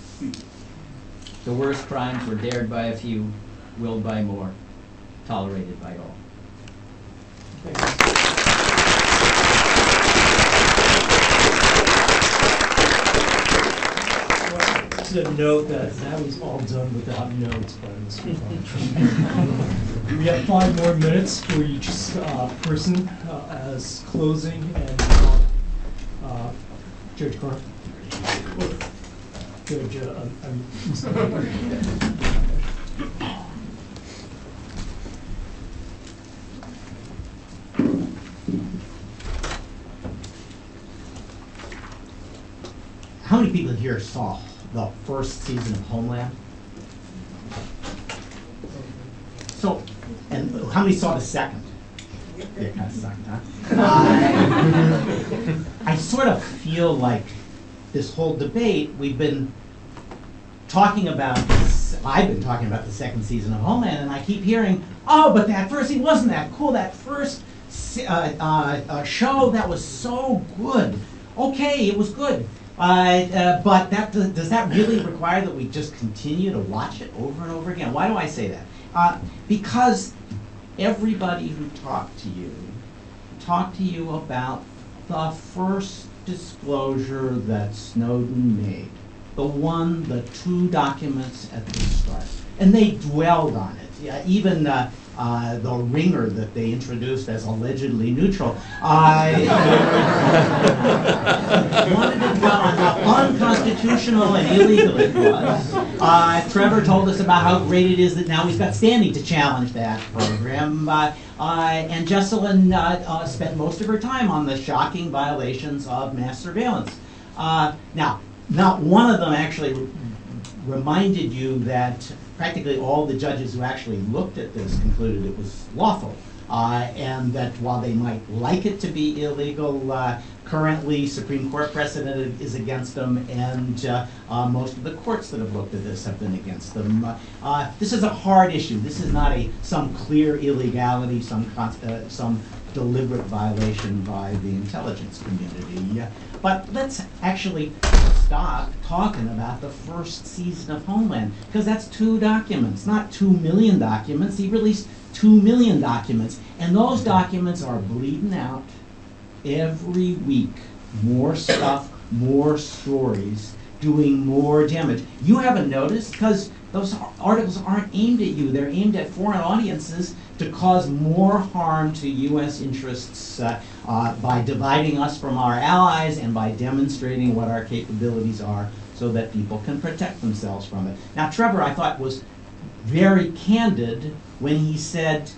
The worst crimes were dared by a few, willed by more, tolerated by all. Just a note that was all done without notes by Mr. Patriot. We have 5 more minutes for each person as closing, and Judge Carr. Judge, How many people here saw the first season of Homeland? So, and how many saw the second? Yeah, kind of sucked, huh? I sort of feel like this whole debate, we've been talking about this, I've been talking about the second season of Homeland, and I keep hearing, oh, but that first, it wasn't that cool, that first show, that was so good. Okay, it was good. But does that really require that we just continue to watch it over and over again? Why do I say that? Because everybody who talked to you about the first disclosure that Snowden made, the 2 documents at the start, and they dwelled on it. Yeah, even the ringer that they introduced as allegedly neutral, wanted to dwell on how unconstitutional and illegal it was. Trevor told us about how great it is that now he's got standing to challenge that program. And Jesselyn spent most of her time on the shocking violations of mass surveillance. Now, not one of them actually reminded you that practically all the judges who actually looked at this concluded it was lawful, and that while they might like it to be illegal, currently Supreme Court precedent is against them, and most of the courts that have looked at this have been against them. This is a hard issue. This is not some clear illegality, some deliberate violation by the intelligence community. But let's actually stop talking about the first season of Homeland, because that's 2 documents, not 2 million documents. He released 2 million documents, and those documents are bleeding out every week. More stuff, more stories, doing more damage. You haven't noticed, because those articles aren't aimed at you. They're aimed at foreign audiences to cause more harm to U.S. interests by dividing us from our allies and by demonstrating what our capabilities are so that people can protect themselves from it. Now, Trevor, I thought, was very candid when he said,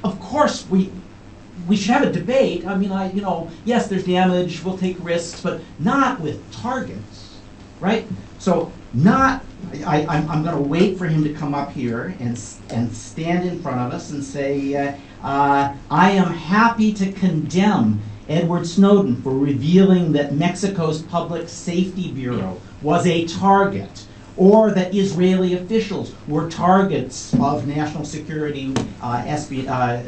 of course, we should have a debate. I mean, yes, there's damage, we'll take risks, but not with targets, right? So I'm going to wait for him to come up here and stand in front of us and say, I am happy to condemn Edward Snowden for revealing that Mexico's Public Safety Bureau was a target, or that Israeli officials were targets of national security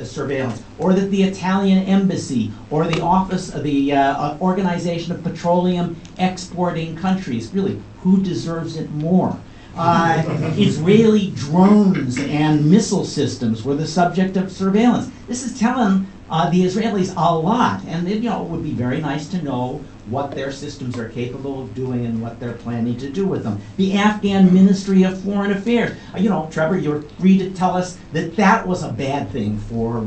surveillance, or that the Italian embassy or the office of the Organization of Petroleum Exporting Countries, really, who deserves it more? Israeli drones and missile systems were the subject of surveillance. This is telling the Israelis a lot, and it would be very nice to know what their systems are capable of doing and what they're planning to do with them. The Afghan Ministry of Foreign Affairs. Trevor, you're free to tell us that that was a bad thing for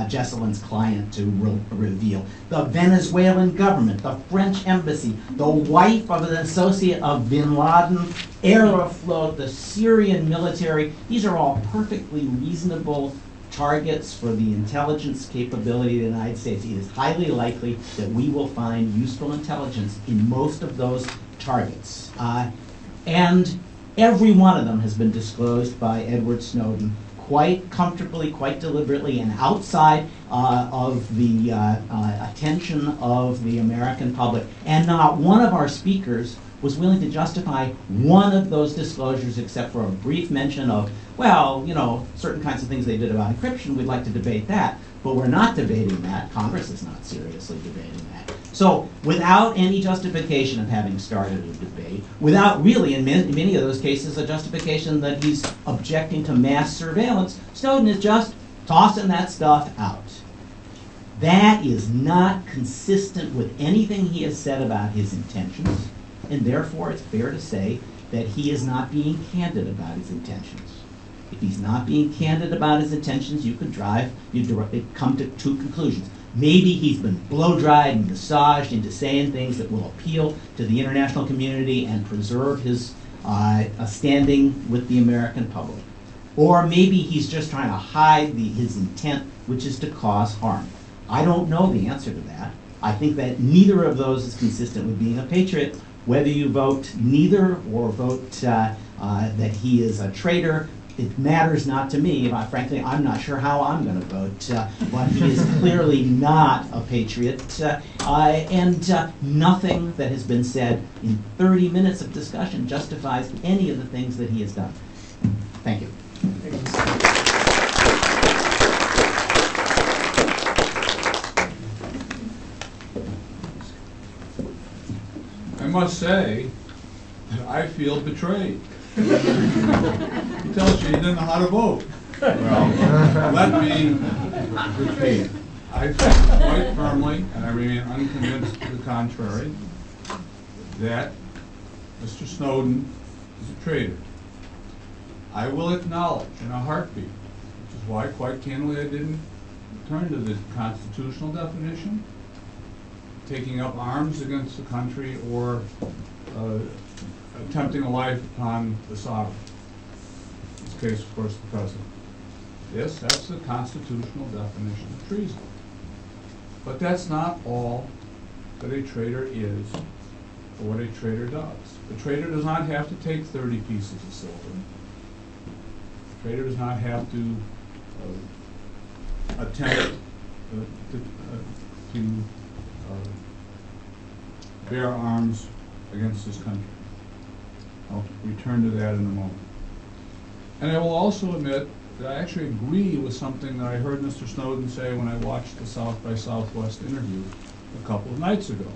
Jesselyn's client to reveal. The Venezuelan government, the French embassy, the wife of an associate of bin Laden, Aeroflot, the Syrian military. These are all perfectly reasonable targets for the intelligence capability of the United States. It is highly likely that we will find useful intelligence in most of those targets. And every one of them has been disclosed by Edward Snowden quite comfortably, quite deliberately, and outside of the attention of the American public. And not one of our speakers was willing to justify one of those disclosures except for a brief mention of, well, certain kinds of things they did about encryption, we'd like to debate that, but we're not debating that. Congress is not seriously debating that. So without any justification of having started a debate, without really, in many of those cases, a justification that he's objecting to mass surveillance, Snowden is just tossing that stuff out. That is not consistent with anything he has said about his intentions, and therefore it's fair to say that he is not being candid about his intentions. If he's not being candid about his intentions, you'd come to two conclusions. Maybe he's been blow-dried and massaged into saying things that will appeal to the international community and preserve his standing with the American public. Or maybe he's just trying to hide his intent, which is to cause harm. I don't know the answer to that. I think that neither of those is consistent with being a patriot. Whether you vote neither or vote that he is a traitor, it matters not to me. Frankly, I'm not sure how I'm going to vote, but he is clearly not a patriot, and nothing that has been said in 30 minutes of discussion justifies any of the things that he has done. Thank you. I must say that I feel betrayed. He tells you he doesn't know how to vote. Well, let me repeat. I think quite firmly, and I remain unconvinced to the contrary, that Mr. Snowden is a traitor. I will acknowledge in a heartbeat, which is why, quite candidly, I didn't turn to the constitutional definition, taking up arms against the country or attempting a life upon the sovereign. In this case, of course, the president. Yes, that's the constitutional definition of treason. But that's not all that a traitor is or what a traitor does. The traitor does not have to take 30 pieces of silver. The traitor does not have to attempt to bear arms against this country. I'll return to that in a moment. And I will also admit that I actually agree with something that I heard Mr. Snowden say when I watched the South by Southwest interview a couple of nights ago.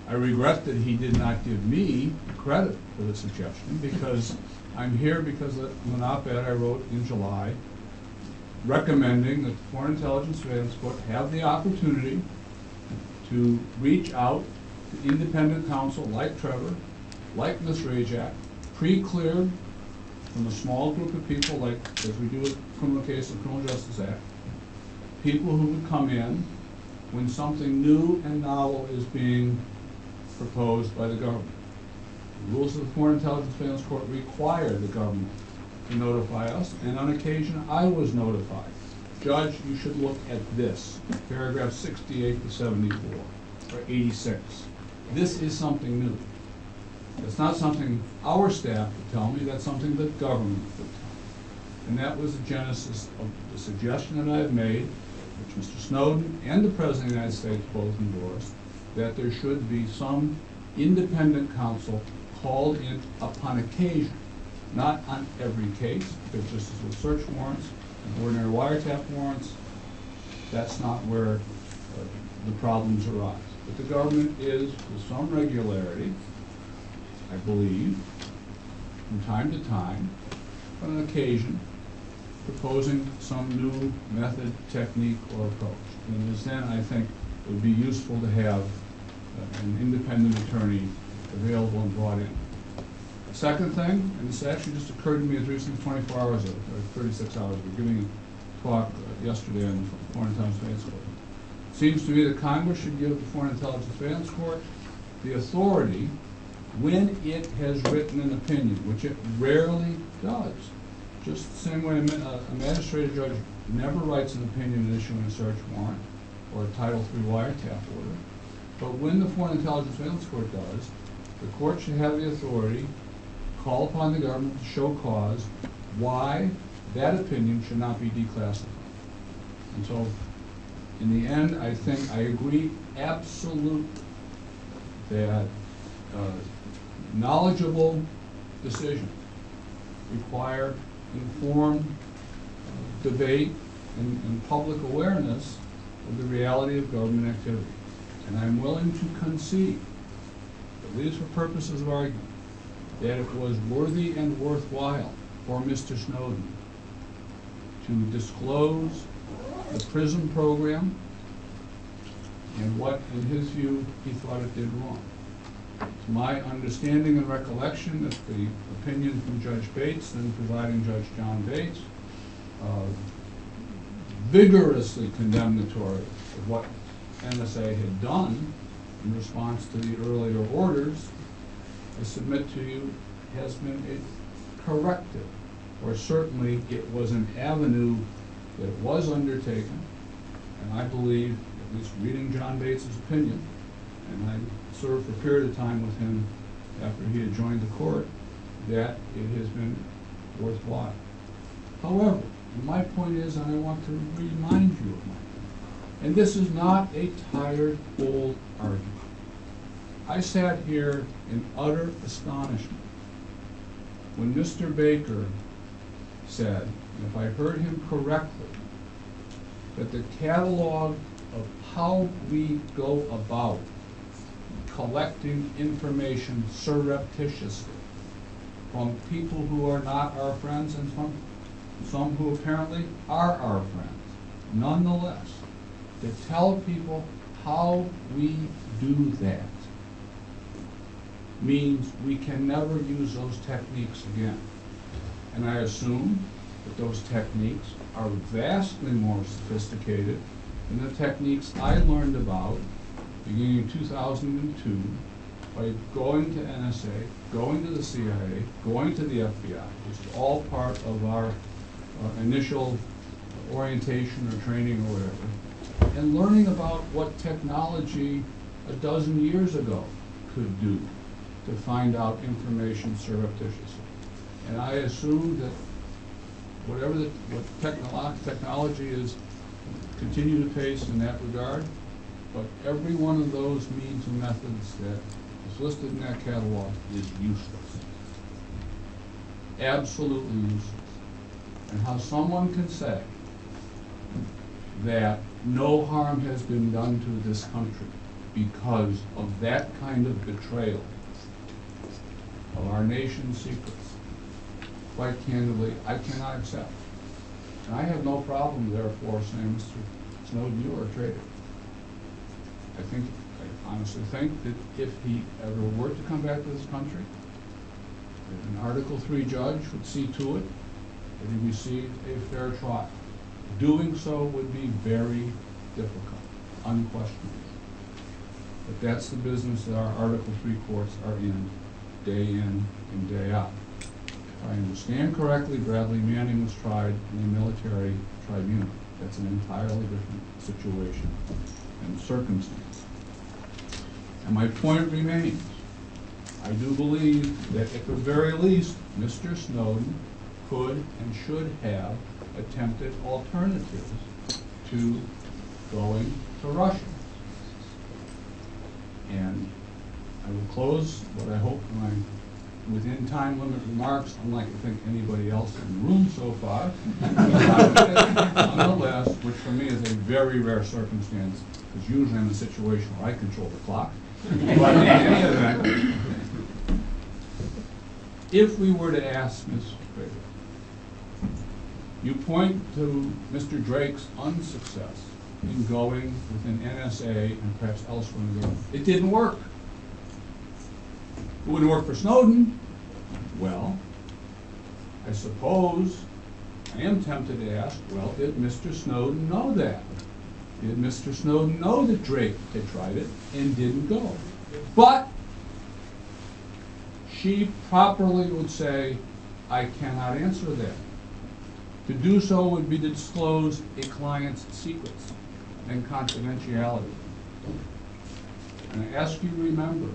I regret that he did not give me credit for the suggestion, because I'm here because of an op-ed I wrote in July recommending that the Foreign Intelligence Surveillance Court have the opportunity to reach out to independent counsel like Trevor, like Ms. Rajak, pre-cleared from a small group of people, like as we do with criminal case and Criminal Justice Act, people who would come in when something new and novel is being proposed by the government. The rules of the Foreign Intelligence Surveillance Court require the government to notify us, and on occasion I was notified. Judge, you should look at this, paragraph 68 to 74, or 86. This is something new. It's not something our staff would tell me, that's something the government would tell me. And that was the genesis of the suggestion that I have made, which Mr. Snowden and the President of the United States both endorsed, that there should be some independent counsel called in upon occasion, not on every case, because just as with search warrants and ordinary wiretap warrants, that's not where the problems arise. But the government is, with some regularity, I believe, from time to time, on an occasion, proposing some new method, technique, or approach. And it is then, I think, it would be useful to have an independent attorney available and brought in. The second thing, and this actually just occurred to me as recently as 24 hours ago, or 36 hours ago, giving a talk yesterday on the Foreign Intelligence Surveillance Court. It seems to me that Congress should give the Foreign Intelligence Surveillance Court the authority, when it has written an opinion, which it rarely does. Just the same way a magistrate judge never writes an opinion in issuing a search warrant or a Title III wiretap order. But when the Foreign Intelligence Surveillance Court does, the court should have the authority to call upon the government to show cause why that opinion should not be declassified. And so, in the end, I think I agree absolutely that knowledgeable decisions require informed debate and public awareness of the reality of government activity. And I'm willing to concede, at least for purposes of argument, that it was worthy and worthwhile for Mr. Snowden to disclose the PRISM program and what, in his view, he thought it did wrong. It's my understanding and recollection that the opinion from Judge Bates, then presiding Judge John Bates, vigorously condemnatory of what NSA had done in response to the earlier orders, I submit to you, has been a corrective, or certainly it was an avenue that was undertaken, and I believe, at least reading John Bates' opinion, and I served for a period of time with him after he had joined the court, that it has been worthwhile. However, my point is, and I want to remind you of my point, and this is not a tired, old argument. I sat here in utter astonishment when Mr. Baker said, and if I heard him correctly, that the catalog of how we go about collecting information surreptitiously from people who are not our friends and some who apparently are our friends, nonetheless, to tell people how we do that means we can never use those techniques again. And I assume that those techniques are vastly more sophisticated than the techniques I learned about beginning in 2002 by going to NSA, going to the CIA, going to the FBI, which is all part of our initial orientation or training or whatever, and learning about what technology a dozen years ago could do to find out information surreptitiously. And I assume that what technology is continue to pace in that regard, but every one of those means and methods that is listed in that catalog is useless. Absolutely useless. And how someone can say that no harm has been done to this country because of that kind of betrayal of our nation's secrets, quite candidly, I cannot accept. And I have no problem, therefore, saying, Mr. Snowden, you are a traitor. I honestly think that if he ever were to come back to this country, that an Article III judge would see to it that he received a fair trial. Doing so would be very difficult, unquestionably. But that's the business that our Article III courts are in and day out. If I understand correctly, Bradley Manning was tried in a military tribunal. That's an entirely different situation and circumstance. And my point remains, I do believe that at the very least, Mr. Snowden could and should have attempted alternatives to going to Russia. And I will close what I hope my within time limit remarks, unlike I think anybody else in the room so far. Nonetheless, which for me is a very rare circumstance, because usually I'm in a situation where I control the clock. But in any event, if we were to ask Ms. Traitor, you point to Mr. Drake's unsuccess in going within NSA and perhaps elsewhere in the world. It didn't work. It wouldn't work for Snowden. Well, I suppose I am tempted to ask, well, did Mr. Snowden know that? Did Mr. Snowden know that Drake had tried it and didn't go? But she properly would say, I cannot answer that. To do so would be to disclose a client's secrets and confidentiality. And I ask you to remember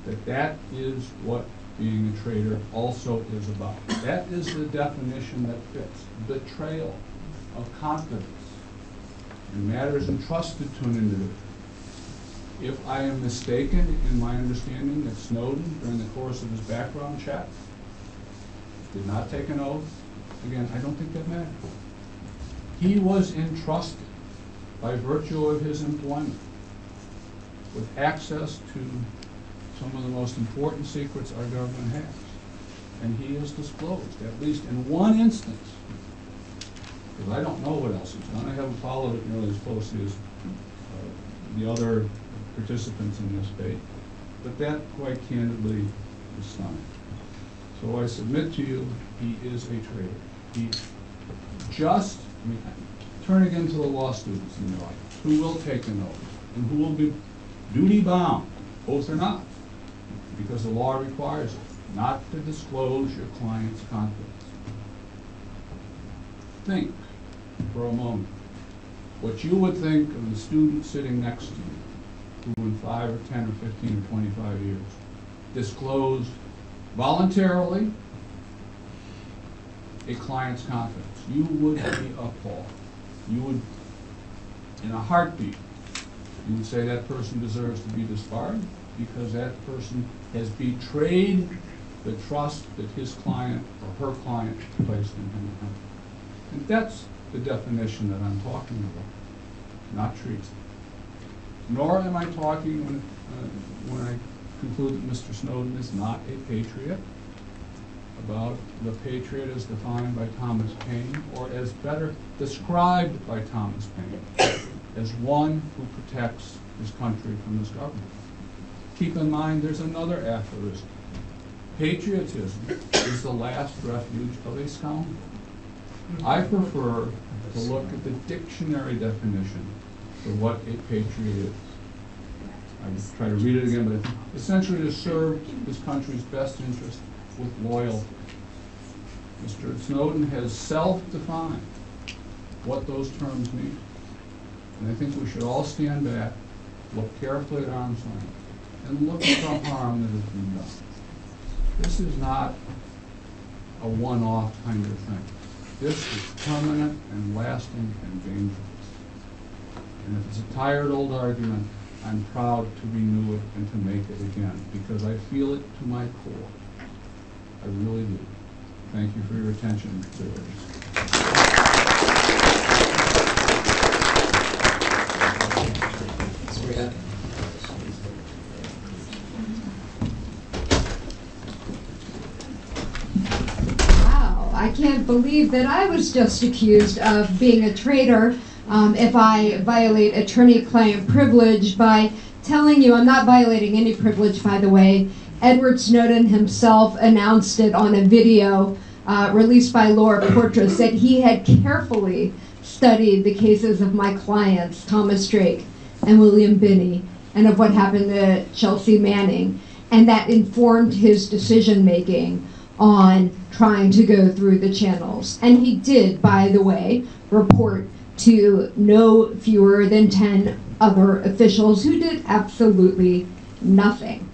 that that is what being a traitor also is about. That is the definition that fits. Betrayal of confidence in matters entrusted to an individual. If I am mistaken in my understanding that Snowden, during the course of his background check, did not take an oath, again, I don't think that matters. He was entrusted by virtue of his employment with access to some of the most important secrets our government has. And he has disclosed, at least in one instance, because I don't know what else he's done. I haven't followed it nearly as closely as the other participants in this debate, but that quite candidly is stunning. So I submit to you, he is a traitor. He just, turn again to the law students in the audience, who will take an oath and who will be duty-bound, oath or not, because the law requires it, not to disclose your client's confidence. Think for a moment what you would think of the student sitting next to you, who in 5 or 10 or 15 or 25 years disclosed voluntarily a client's confidence. You would be appalled. You would, in a heartbeat, you would say that person deserves to be disbarred because that person has betrayed the trust that his client or her client placed in him. And that's the definition that I'm talking about, not treason. Nor am I talking when I conclude that Mr. Snowden is not a patriot, about the patriot as defined by Thomas Paine, or as better described by Thomas Paine, as one who protects his country from his government. Keep in mind, there's another aphorism. Patriotism is the last refuge of a scoundrel. I prefer to look at the dictionary definition for what a patriot is. I will try to read it again, but essentially to serve his country's best interest with loyalty. Mr. Snowden has self-defined what those terms mean. And I think we should all stand back, look carefully at arm's length, and look at the harm that has been done. This is not a one-off kind of thing. This is permanent and lasting and dangerous. And if it's a tired old argument, I'm proud to renew it and to make it again, because I feel it to my core. I really do. Thank you for your attention and consideration. Wow, I can't believe that I was just accused of being a traitor if I violate attorney-client privilege by telling you, I'm not violating any privilege, by the way. Edward Snowden himself announced it on a video released by Laura Portress that he had carefully studied the cases of my clients, Thomas Drake and William Binney, and of what happened to Chelsea Manning, and that informed his decision-making on trying to go through the channels. And he did, by the way, report to no fewer than 10 other officials who did absolutely nothing.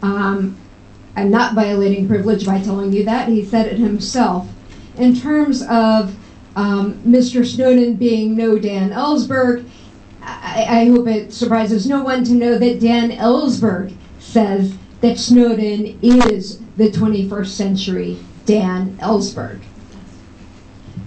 I'm not violating privilege by telling you that. He said it himself. In terms of Mr. Snowden being no Dan Ellsberg, I hope it surprises no one to know that Dan Ellsberg says that Snowden is the 21st century Dan Ellsberg.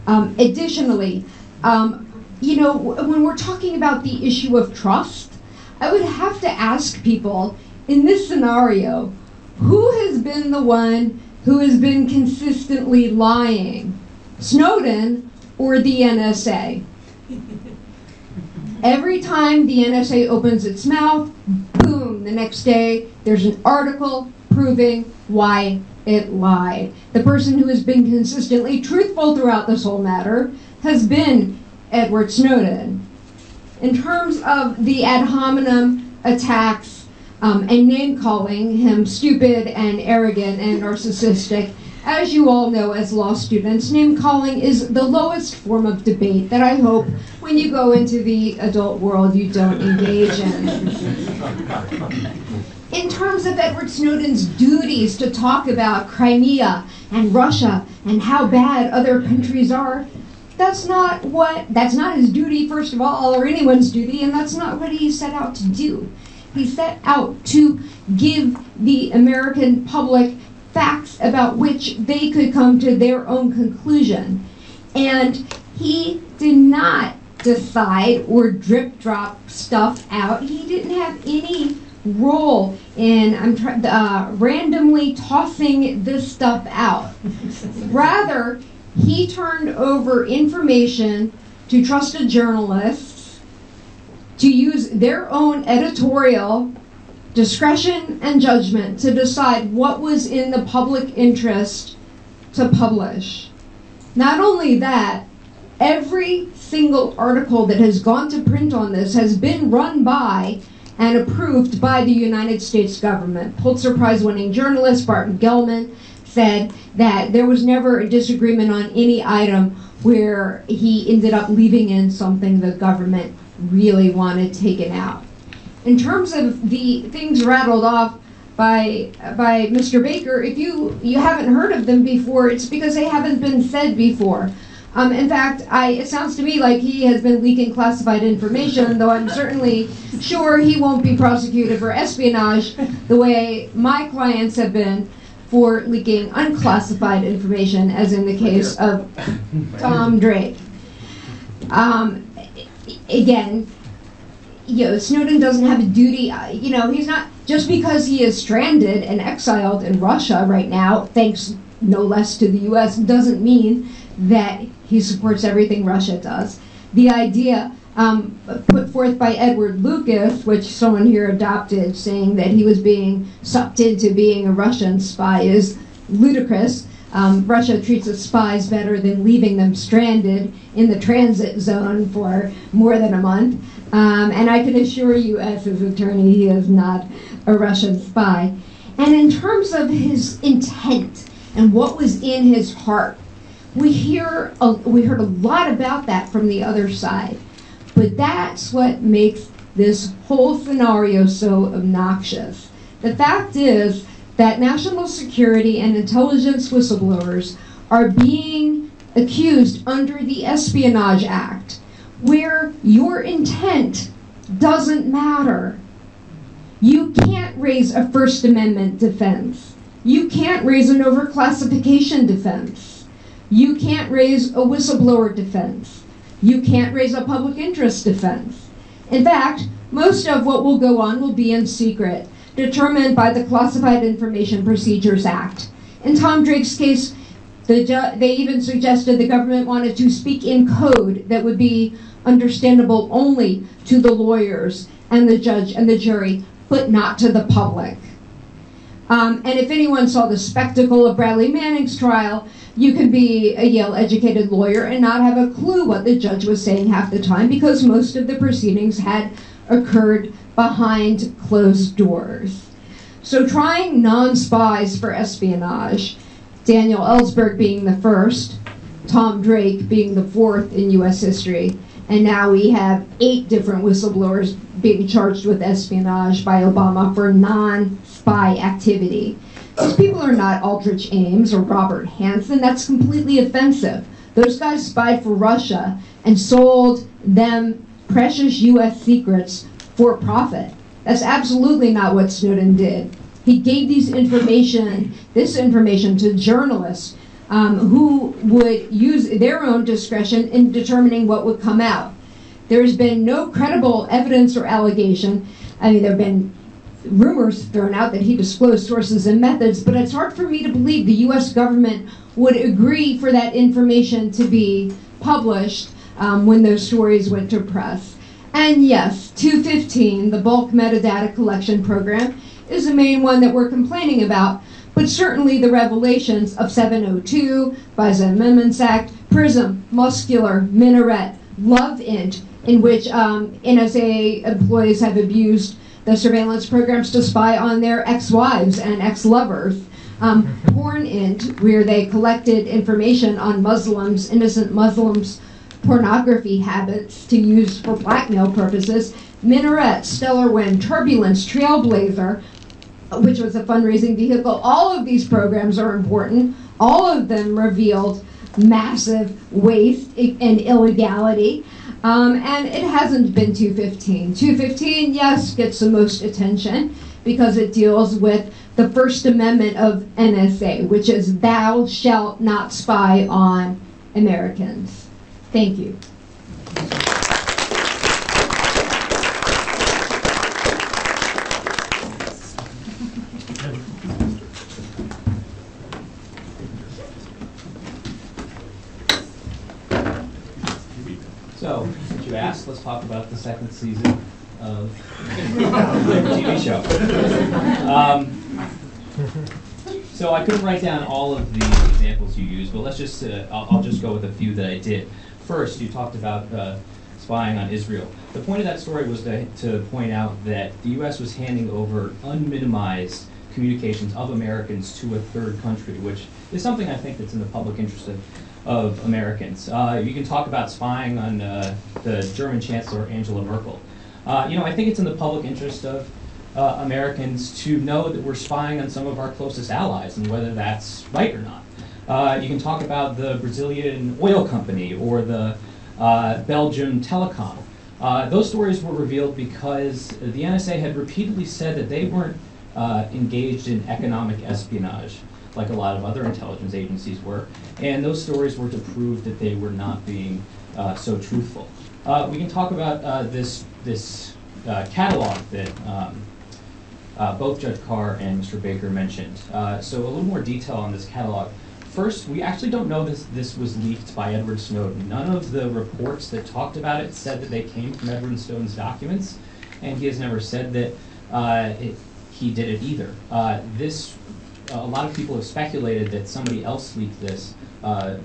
Additionally, when we're talking about the issue of trust, I would have to ask people in this scenario, who has been the one who has been consistently lying? Snowden or the NSA? Every time the NSA opens its mouth, boom, the next day there's an article proving why it lied. The person who has been consistently truthful throughout this whole matter has been Edward Snowden. In terms of the ad hominem attacks and name-calling him stupid and arrogant and narcissistic, as you all know as law students, name-calling is the lowest form of debate that I hope when you go into the adult world you don't engage in. In terms of Edward Snowden's duties to talk about Crimea and Russia and how bad other countries are, that's not his duty, first of all, or anyone's duty, and that's not what he set out to do. He set out to give the American public facts about which they could come to their own conclusion. And he did not decide or drip drop stuff out. He didn't have any role in randomly tossing this stuff out. Rather, he turned over information to trusted journalists to use their own editorial discretion and judgment to decide what was in the public interest to publish. Not only that, every single article that has gone to print on this has been run by and approved by the United States government. Pulitzer Prize-winning journalist Barton Gellman said that there was never a disagreement on any item where he ended up leaving in something the government really wanted taken out. In terms of the things rattled off by Mr. Baker, if you haven't heard of them before, it's because they haven't been said before. In fact, it sounds to me like he has been leaking classified information, though I'm certainly sure he won't be prosecuted for espionage the way my clients have been for leaking unclassified information, as in the case of Tom Drake. Again, Snowden doesn't have a duty, he's not, just because he is stranded and exiled in Russia right now, thanks no less to the US, doesn't mean that he supports everything Russia does. The idea put forth by Edward Lucas, which someone here adopted, saying that he was being sucked into being a Russian spy, is ludicrous. Russia treats its spies better than leaving them stranded in the transit zone for more than a month. And I can assure you, as his attorney, he is not a Russian spy. And in terms of his intent and what was in his heart, we heard a lot about that from the other side. But that's what makes this whole scenario so obnoxious. The fact is that national security and intelligence whistleblowers are being accused under the Espionage Act, where your intent doesn't matter. You can't raise a First Amendment defense. You can't raise an overclassification defense. You can't raise a whistleblower defense. You can't raise a public interest defense. In fact, most of what will go on will be in secret, determined by the Classified Information Procedures Act. In Tom Drake's case, they even suggested the government wanted to speak in code that would be understandable only to the lawyers and the judge and the jury, but not to the public. And if anyone saw the spectacle of Bradley Manning's trial, you could be a Yale-educated lawyer and not have a clue what the judge was saying half the time, because most of the proceedings had occurred behind closed doors. So trying non-spies for espionage, Daniel Ellsberg being the first, Tom Drake being the fourth in US history, and now we have 8 different whistleblowers being charged with espionage by Obama for non-spy activity. These people are not Aldrich Ames or Robert Hansen. That's completely offensive. Those guys spied for Russia and sold them precious U.S. secrets for profit. That's absolutely not what Snowden did. He gave this information to journalists who would use their own discretion in determining what would come out. There has been no credible evidence or allegation. I mean, there have been rumors thrown out that he disclosed sources and methods, but it's hard for me to believe the U.S. government would agree for that information to be published when those stories went to press. And yes, 215, the bulk metadata collection program, is the main one that we're complaining about, but certainly the revelations of 702, FISA Amendments Act, PRISM, Muscular, Minaret, LoveInt, in which NSA employees have abused the surveillance programs to spy on their ex-wives and ex-lovers. PornInt, where they collected information on Muslims, innocent Muslims' pornography habits to use for blackmail purposes. Minaret, Stellar Wind, Turbulence, Trailblazer, which was a fundraising vehicle. All of these programs are important. All of them revealed massive waste and illegality. And it hasn't been 215. 215, yes, gets the most attention because it deals with the First Amendment of NSA, which is thou shalt not spy on Americans. Thank you. So, since you asked, let's talk about the second season of the TV show. So I couldn't write down all of the examples you used, but let's just, I'll just go with a few that I did. First, you talked about spying on Israel. The point of that story was to point out that the U.S. was handing over unminimized communications of Americans to a third country, which is something I think that's in the public interest of Americans. You can talk about spying on the German Chancellor Angela Merkel. I think it's in the public interest of Americans to know that we're spying on some of our closest allies and whether that's right or not. You can talk about the Brazilian oil company or the Belgium telecom. Those stories were revealed because the NSA had repeatedly said that they weren't engaged in economic espionage like a lot of other intelligence agencies were, and those stories were to prove that they were not being so truthful. We can talk about this catalog that both Judge Carr and Mr. Baker mentioned. So a little more detail on this catalog. First, we actually don't know this was leaked by Edward Snowden. None of the reports that talked about it said that they came from Edward Snowden's documents, and he has never said that he did it either. A lot of people have speculated that somebody else leaked this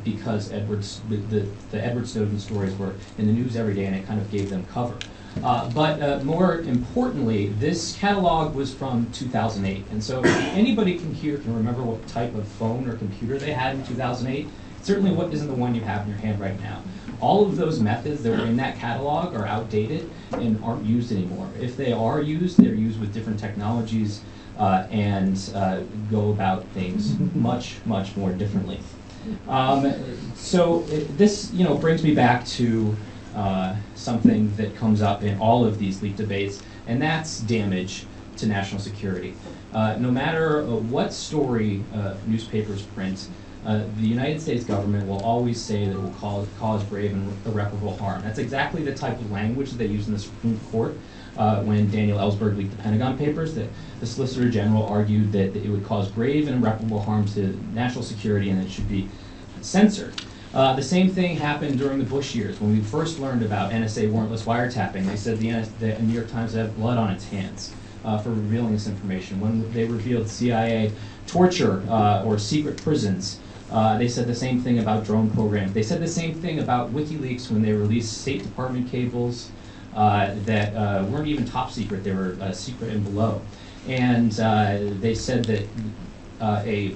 because the Edward Snowden stories were in the news every day, and it kind of gave them cover. But more importantly, this catalog was from 2008, and so if anybody here can remember what type of phone or computer they had in 2008, certainly what isn't the one you have in your hand right now. All of those methods that were in that catalog are outdated and aren't used anymore. If they are used, they're used with different technologies and go about things much, much more differently. This brings me back to something that comes up in all of these leak debates, and that's damage to national security. No matter what story newspapers print, the United States government will always say that it will cause grave and irreparable harm. That's exactly the type of language that they used in the Supreme Court when Daniel Ellsberg leaked the Pentagon Papers, that the Solicitor General argued that it would cause grave and irreparable harm to national security and it should be censored. The same thing happened during the Bush years. When we first learned about NSA warrantless wiretapping, they said the New York Times had blood on its hands for revealing this information. When they revealed CIA torture or secret prisons, they said the same thing about drone programs. They said the same thing about WikiLeaks when they released State Department cables that weren't even top secret. They were secret and below. And they said that a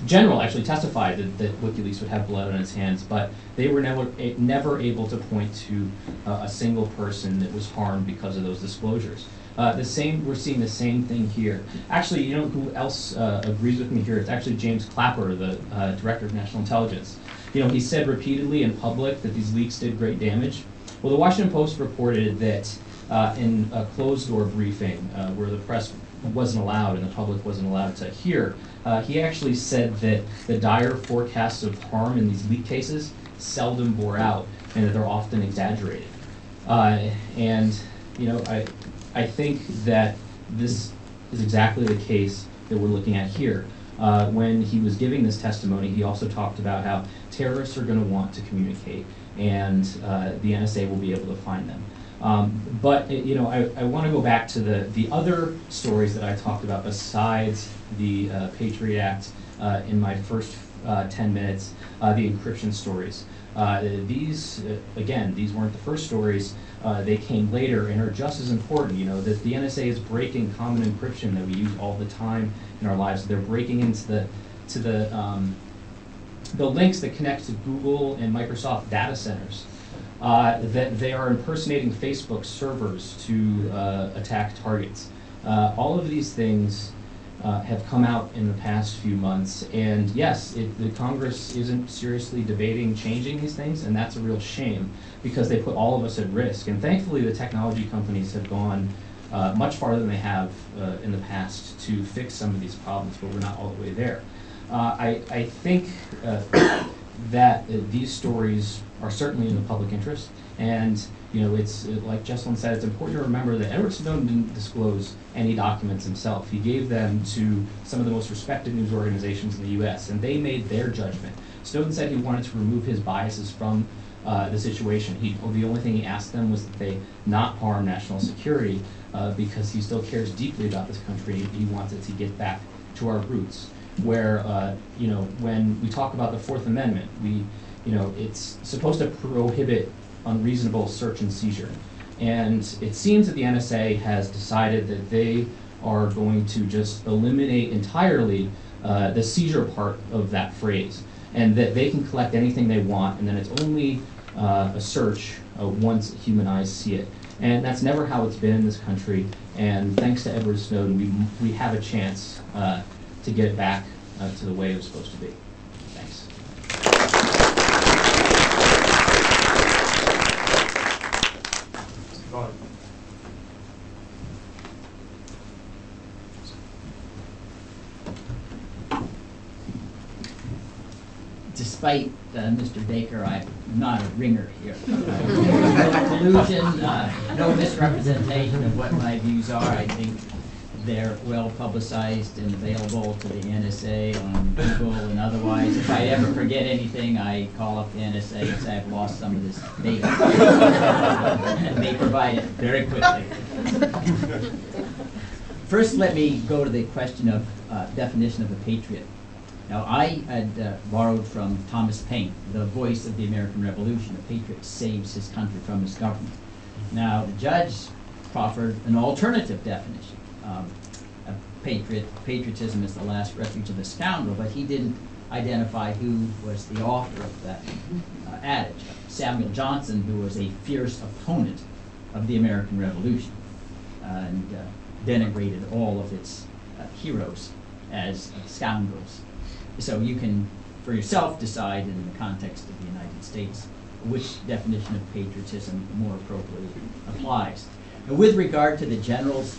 general actually testified that WikiLeaks would have blood on its hands, but they were never able to point to a single person that was harmed because of those disclosures. We're seeing the same thing here. Actually, you know who else agrees with me here? It's actually James Clapper, the Director of National Intelligence. He said repeatedly in public that these leaks did great damage. Well, the Washington Post reported that in a closed-door briefing where the press wasn't allowed and the public wasn't allowed to hear, he actually said that the dire forecasts of harm in these leak cases seldom bore out and that they're often exaggerated. And you know, I think that this is exactly the case that we're looking at here. When he was giving this testimony, he also talked about how terrorists are going to want to communicate, and the NSA will be able to find them. But you know, I want to go back to the other stories that I talked about besides the Patriot Act in my first 10 minutes, the encryption stories. These, again, these weren't the first stories. They came later and are just as important. You know, that the NSA is breaking common encryption that we use all the time in our lives. They're breaking into the links that connect to Google and Microsoft data centers. That they are impersonating Facebook servers to attack targets. All of these things have come out in the past few months, and yes, the Congress isn't seriously debating changing these things, and that's a real shame because they put all of us at risk. And thankfully, the technology companies have gone much farther than they have in the past to fix some of these problems, but we're not all the way there. I think that these stories are certainly in the public interest, and you know, it's like Jesselyn said, it's important to remember that Edward Snowden didn't disclose any documents himself. He gave them to some of the most respected news organizations in the U.S., and they made their judgment. Snowden said he wanted to remove his biases from the situation. The only thing he asked them was that they not harm national security because he still cares deeply about this country. He wanted to get back to our roots, where you know, when we talk about the Fourth Amendment, it's supposed to prohibit unreasonable search and seizure. And it seems that the NSA has decided that they are going to just eliminate entirely the seizure part of that phrase, and that they can collect anything they want, and then it's only a search once human eyes see it. And that's never how it's been in this country, and thanks to Edward Snowden, we have a chance to get it back to the way it was supposed to be. Thanks. Despite Mr. Baker, I'm not a ringer here. No collusion, no misrepresentation of what my views are. I think they're well publicized and available to the NSA on Google and otherwise. If I ever forget anything, I call up the NSA and say I've lost some of this data. And they provide it very quickly. First, let me go to the question of definition of a patriot. Now, I had borrowed from Thomas Paine, the voice of the American Revolution. A patriot saves his country from his government. Now, the judge proffered an alternative definition. Patriotism is the last refuge of the scoundrel, but he didn't identify who was the author of that adage. Samuel Johnson, who was a fierce opponent of the American Revolution and denigrated all of its heroes as scoundrels. So you can, for yourself, decide in the context of the United States which definition of patriotism more appropriately applies. Now, with regard to the general's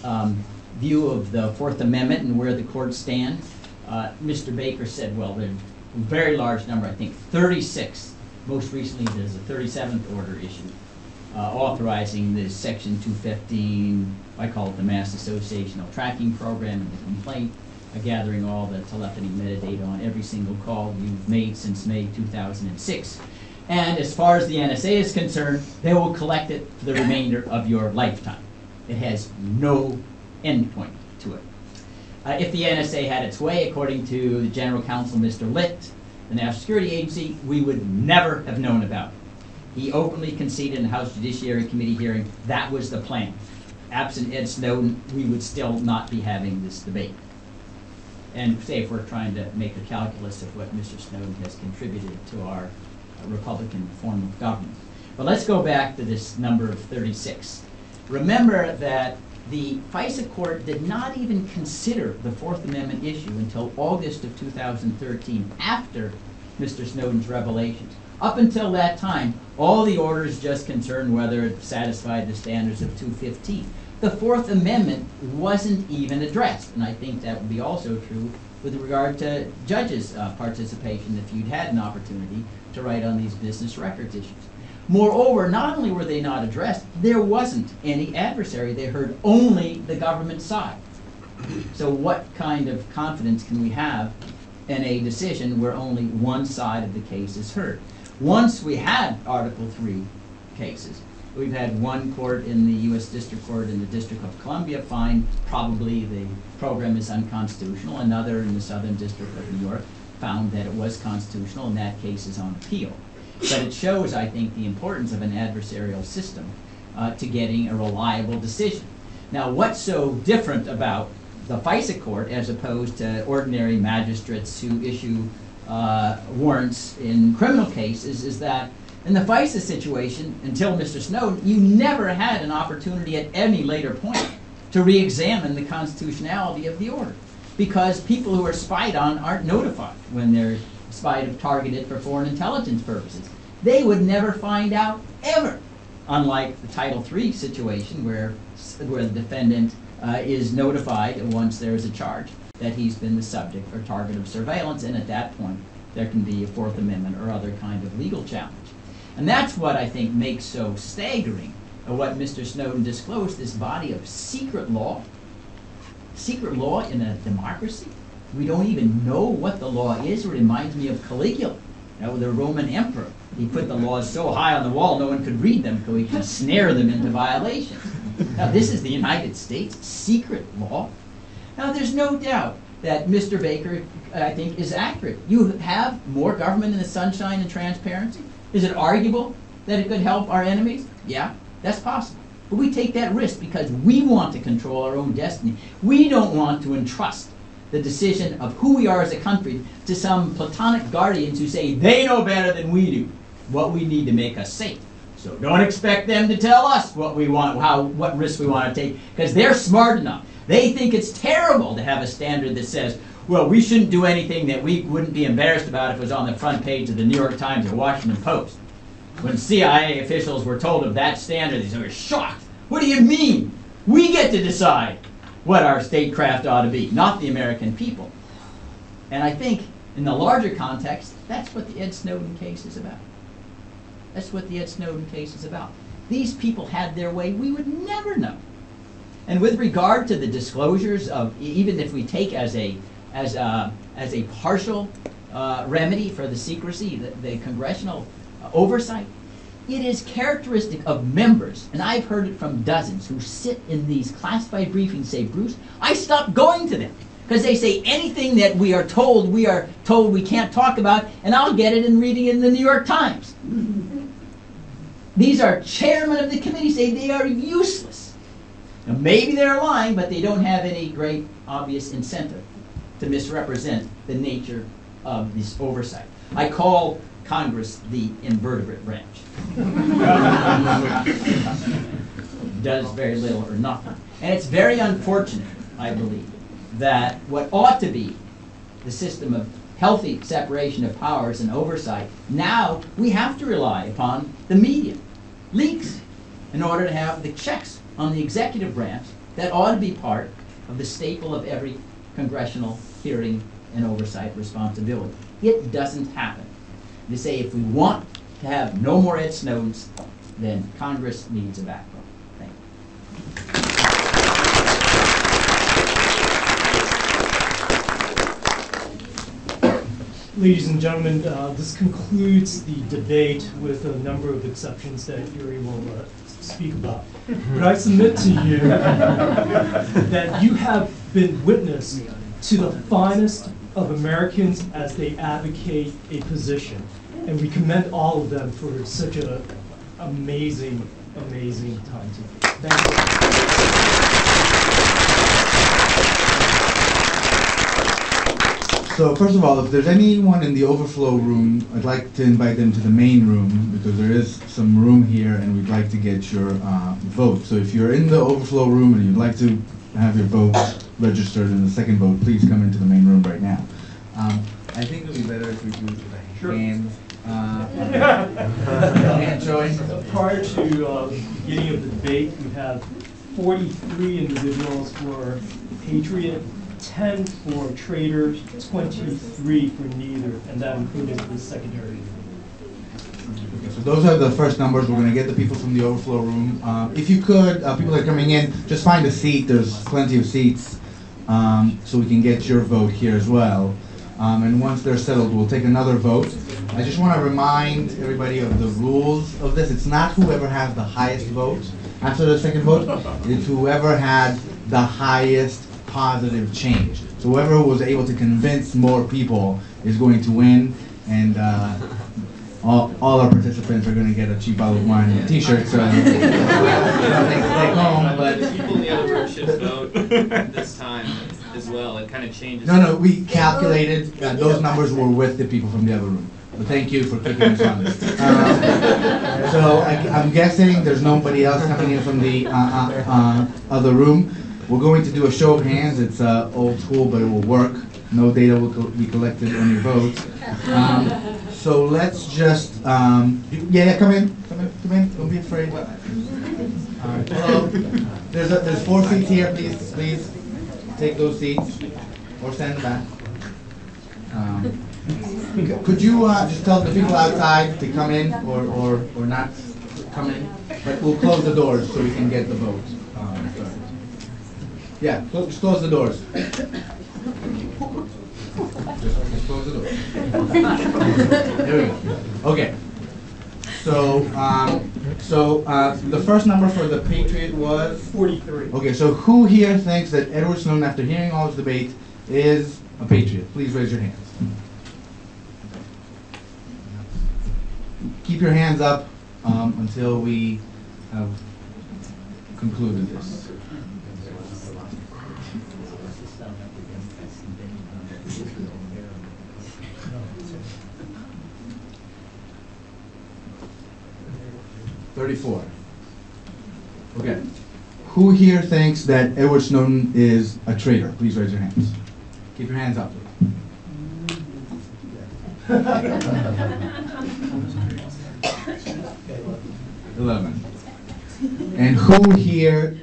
view of the Fourth Amendment and where the courts stand, Mr. Baker said, well, there's a very large number, I think 36. Most recently, there's a 37th order issued authorizing the Section 215, I call it the Mass Associational Tracking Program, and the complaint, gathering all the telephony metadata on every single call you've made since May 2006. And as far as the NSA is concerned, they will collect it for the remainder of your lifetime. It has no endpoint to it. If the NSA had its way, according to the General Counsel, Mr. Licht, the National Security Agency, we would never have known about it. He openly conceded in the House Judiciary Committee hearing that was the plan. Absent Ed Snowden, we would still not be having this debate. And say if we're trying to make a calculus of what Mr. Snowden has contributed to our Republican form of government. But let's go back to this number of 36. Remember that the FISA court did not even consider the Fourth Amendment issue until August of 2013, after Mr. Snowden's revelations. Up until that time, all the orders just concerned whether it satisfied the standards of 215. The Fourth Amendment wasn't even addressed, and I think that would be also true with regard to judges' participation if you'd had an opportunity to write on these business records issues. Moreover, not only were they not addressed, there wasn't any adversary. They heard only the government side. So what kind of confidence can we have in a decision where only one side of the case is heard? Once we had Article 3 cases, we've had one court in the U.S. District Court in the District of Columbia find probably the program is unconstitutional. Another in the Southern District of New York found that it was constitutional, and that case is on appeal. But it shows, I think, the importance of an adversarial system to getting a reliable decision. Now, what's so different about the FISA court as opposed to ordinary magistrates who issue warrants in criminal cases is that in the FISA situation, until Mr. Snowden, you never had an opportunity at any later point to re-examine the constitutionality of the order, because people who are spied on aren't notified when they're spied or targeted for foreign intelligence purposes. They would never find out ever, unlike the Title III situation where the defendant is notified once there is a charge that he's been the subject or target of surveillance, and at that point there can be a Fourth Amendment or other kind of legal challenge. And that's what I think makes so staggering what Mr. Snowden disclosed, this body of secret law. Secret law in a democracy? We don't even know what the law is. It reminds me of Caligula, the Roman emperor. He put the laws so high on the wall no one could read them because he could snare them into violations. Now this is the United States, secret law. Now there's no doubt that Mr. Baker, I think, is accurate. You have more government in the sunshine and transparency. Is it arguable that it could help our enemies? Yeah, that's possible. But we take that risk because we want to control our own destiny. We don't want to entrust the decision of who we are as a country to some platonic guardians who say they know better than we do what we need to make us safe. So don't expect them to tell us what we want, what risks we want to take, because they're smart enough. They think it's terrible to have a standard that says, well, we shouldn't do anything that we wouldn't be embarrassed about if it was on the front page of the New York Times or Washington Post. When CIA officials were told of that standard, they were shocked. What do you mean? We get to decide what our statecraft ought to be, not the American people. And I think in the larger context, that's what the Ed Snowden case is about. That's what the Ed Snowden case is about. These people had their way, we would never know. And with regard to the disclosures of, even if we take as a partial remedy for the secrecy, the congressional oversight, it is characteristic of members, and I've heard it from dozens who sit in these classified briefings say, Bruce, I stopped going to them because they say anything that we are told we can't talk about, and I'll get it and reading it in the New York Times. These are chairmen of the committee say they are useless. Now maybe they're lying, but they don't have any great obvious incentive to misrepresent the nature of this oversight. I call Congress the invertebrate branch. Does very little or nothing. And it's very unfortunate, I believe, that what ought to be the system of healthy separation of powers and oversight, now we have to rely upon the media, leaks, in order to have the checks on the executive branch that ought to be part of the staple of every congressional hearing and oversight responsibility. It doesn't happen. They say if we want to have no more Ed Snowdens, then Congress needs a backbone. Thank you. Ladies and gentlemen, this concludes the debate with a number of exceptions that Yuri will speak about. But I submit to you that you have been witness to the finest of Americans as they advocate a position. And we commend all of them for such an amazing, amazing time today. Thank you. So first of all, if there's anyone in the overflow room, I'd like to invite them to the main room because there is some room here and we'd like to get your vote. So if you're in the overflow room and you'd like to have your vote registered in the second vote, please come into the main room right now. I think it would be better if we do the Sure. hand, hand showing. Prior to beginning of the debate, we have 43 individuals for Patriot, 10 for Traitor, 23 for Neither, and that included the secondary. Okay, so those are the first numbers. We're going to get the people from the overflow room. If you could, people that are coming in, just find a seat. There's plenty of seats, so we can get your vote here as well. And once they're settled, we'll take another vote. I just want to remind everybody of the rules of this. It's not whoever has the highest vote after the second vote. It's whoever had the highest positive change. So whoever was able to convince more people is going to win, and all our participants are going to get a cheap bottle of wine and a T-shirt. So nothing to take home, but The people in the other room should vote this time as well. It kind of changes. no, we calculated those numbers were with the people from the other room. But thank you for keeping us honest. So I'm guessing there's nobody else coming in from the other room. We're going to do a show of hands. It's old school, but it will work. No data will be collected on your votes. So let's just, come in. Don't be afraid. Hello. There's 4 seats here. Please take those seats or stand back. Could you just tell the people outside to come in or not come in? But we'll close the doors so we can get the vote started. Yeah, just close the doors. Just close the doors. There we go. Okay. So, the first number for the Patriot was 43. Okay, so who here thinks that Edward Snowden, after hearing all this debate, is a patriot? Please raise your hands. Keep your hands up until we have concluded this. $34. Okay. Who here thinks that Edward Snowden is a traitor? Please raise your hands. Keep your hands up. 11. And who here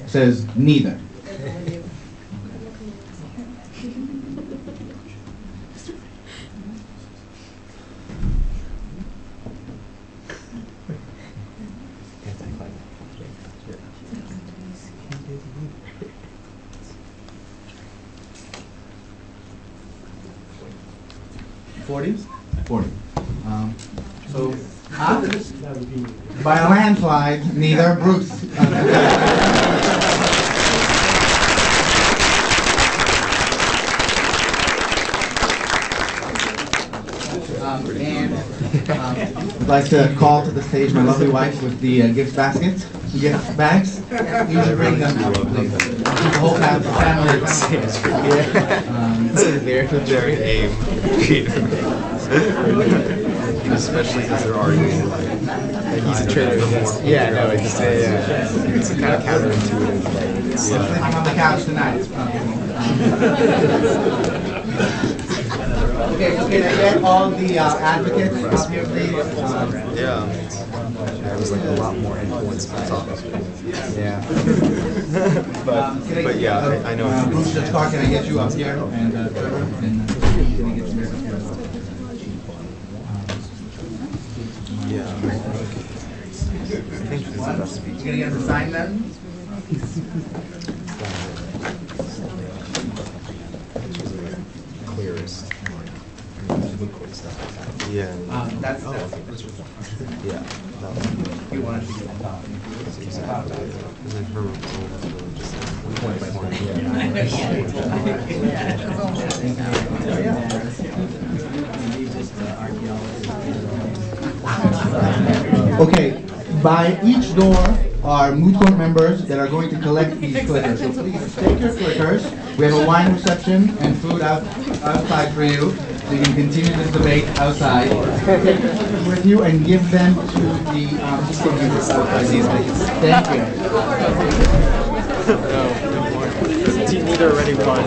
says neither? So, by a landslide, neither. Bruce. I'd like to call to the stage my lovely wife with the gift bags. You should bring them up, please. The whole family. Very aim. Especially because they're arguing like he's a traitor. Yeah, no, it's kind of counterintuitive. I'm on the couch tonight. Okay, so can I get all the advocates up here, please? Yeah. There was like a lot more influence on top. Yeah. but yeah, I know. Bruce, can I get you up here? And Trevor, and can I get you up here? Yeah. I think this is the best speech. You gonna get to sign them? Clearest. Yeah. That's okay. Yeah. That one. You wanted to get on top. And then her proposal was really just point by point. Okay, by each door are Moot Court members that are going to collect these clickers. So please take your clickers. We have a wine reception and food outside for you, so you can continue this debate outside. Take your clickers with you and give them to the Moot Court members outside. Thank you. Neither already won.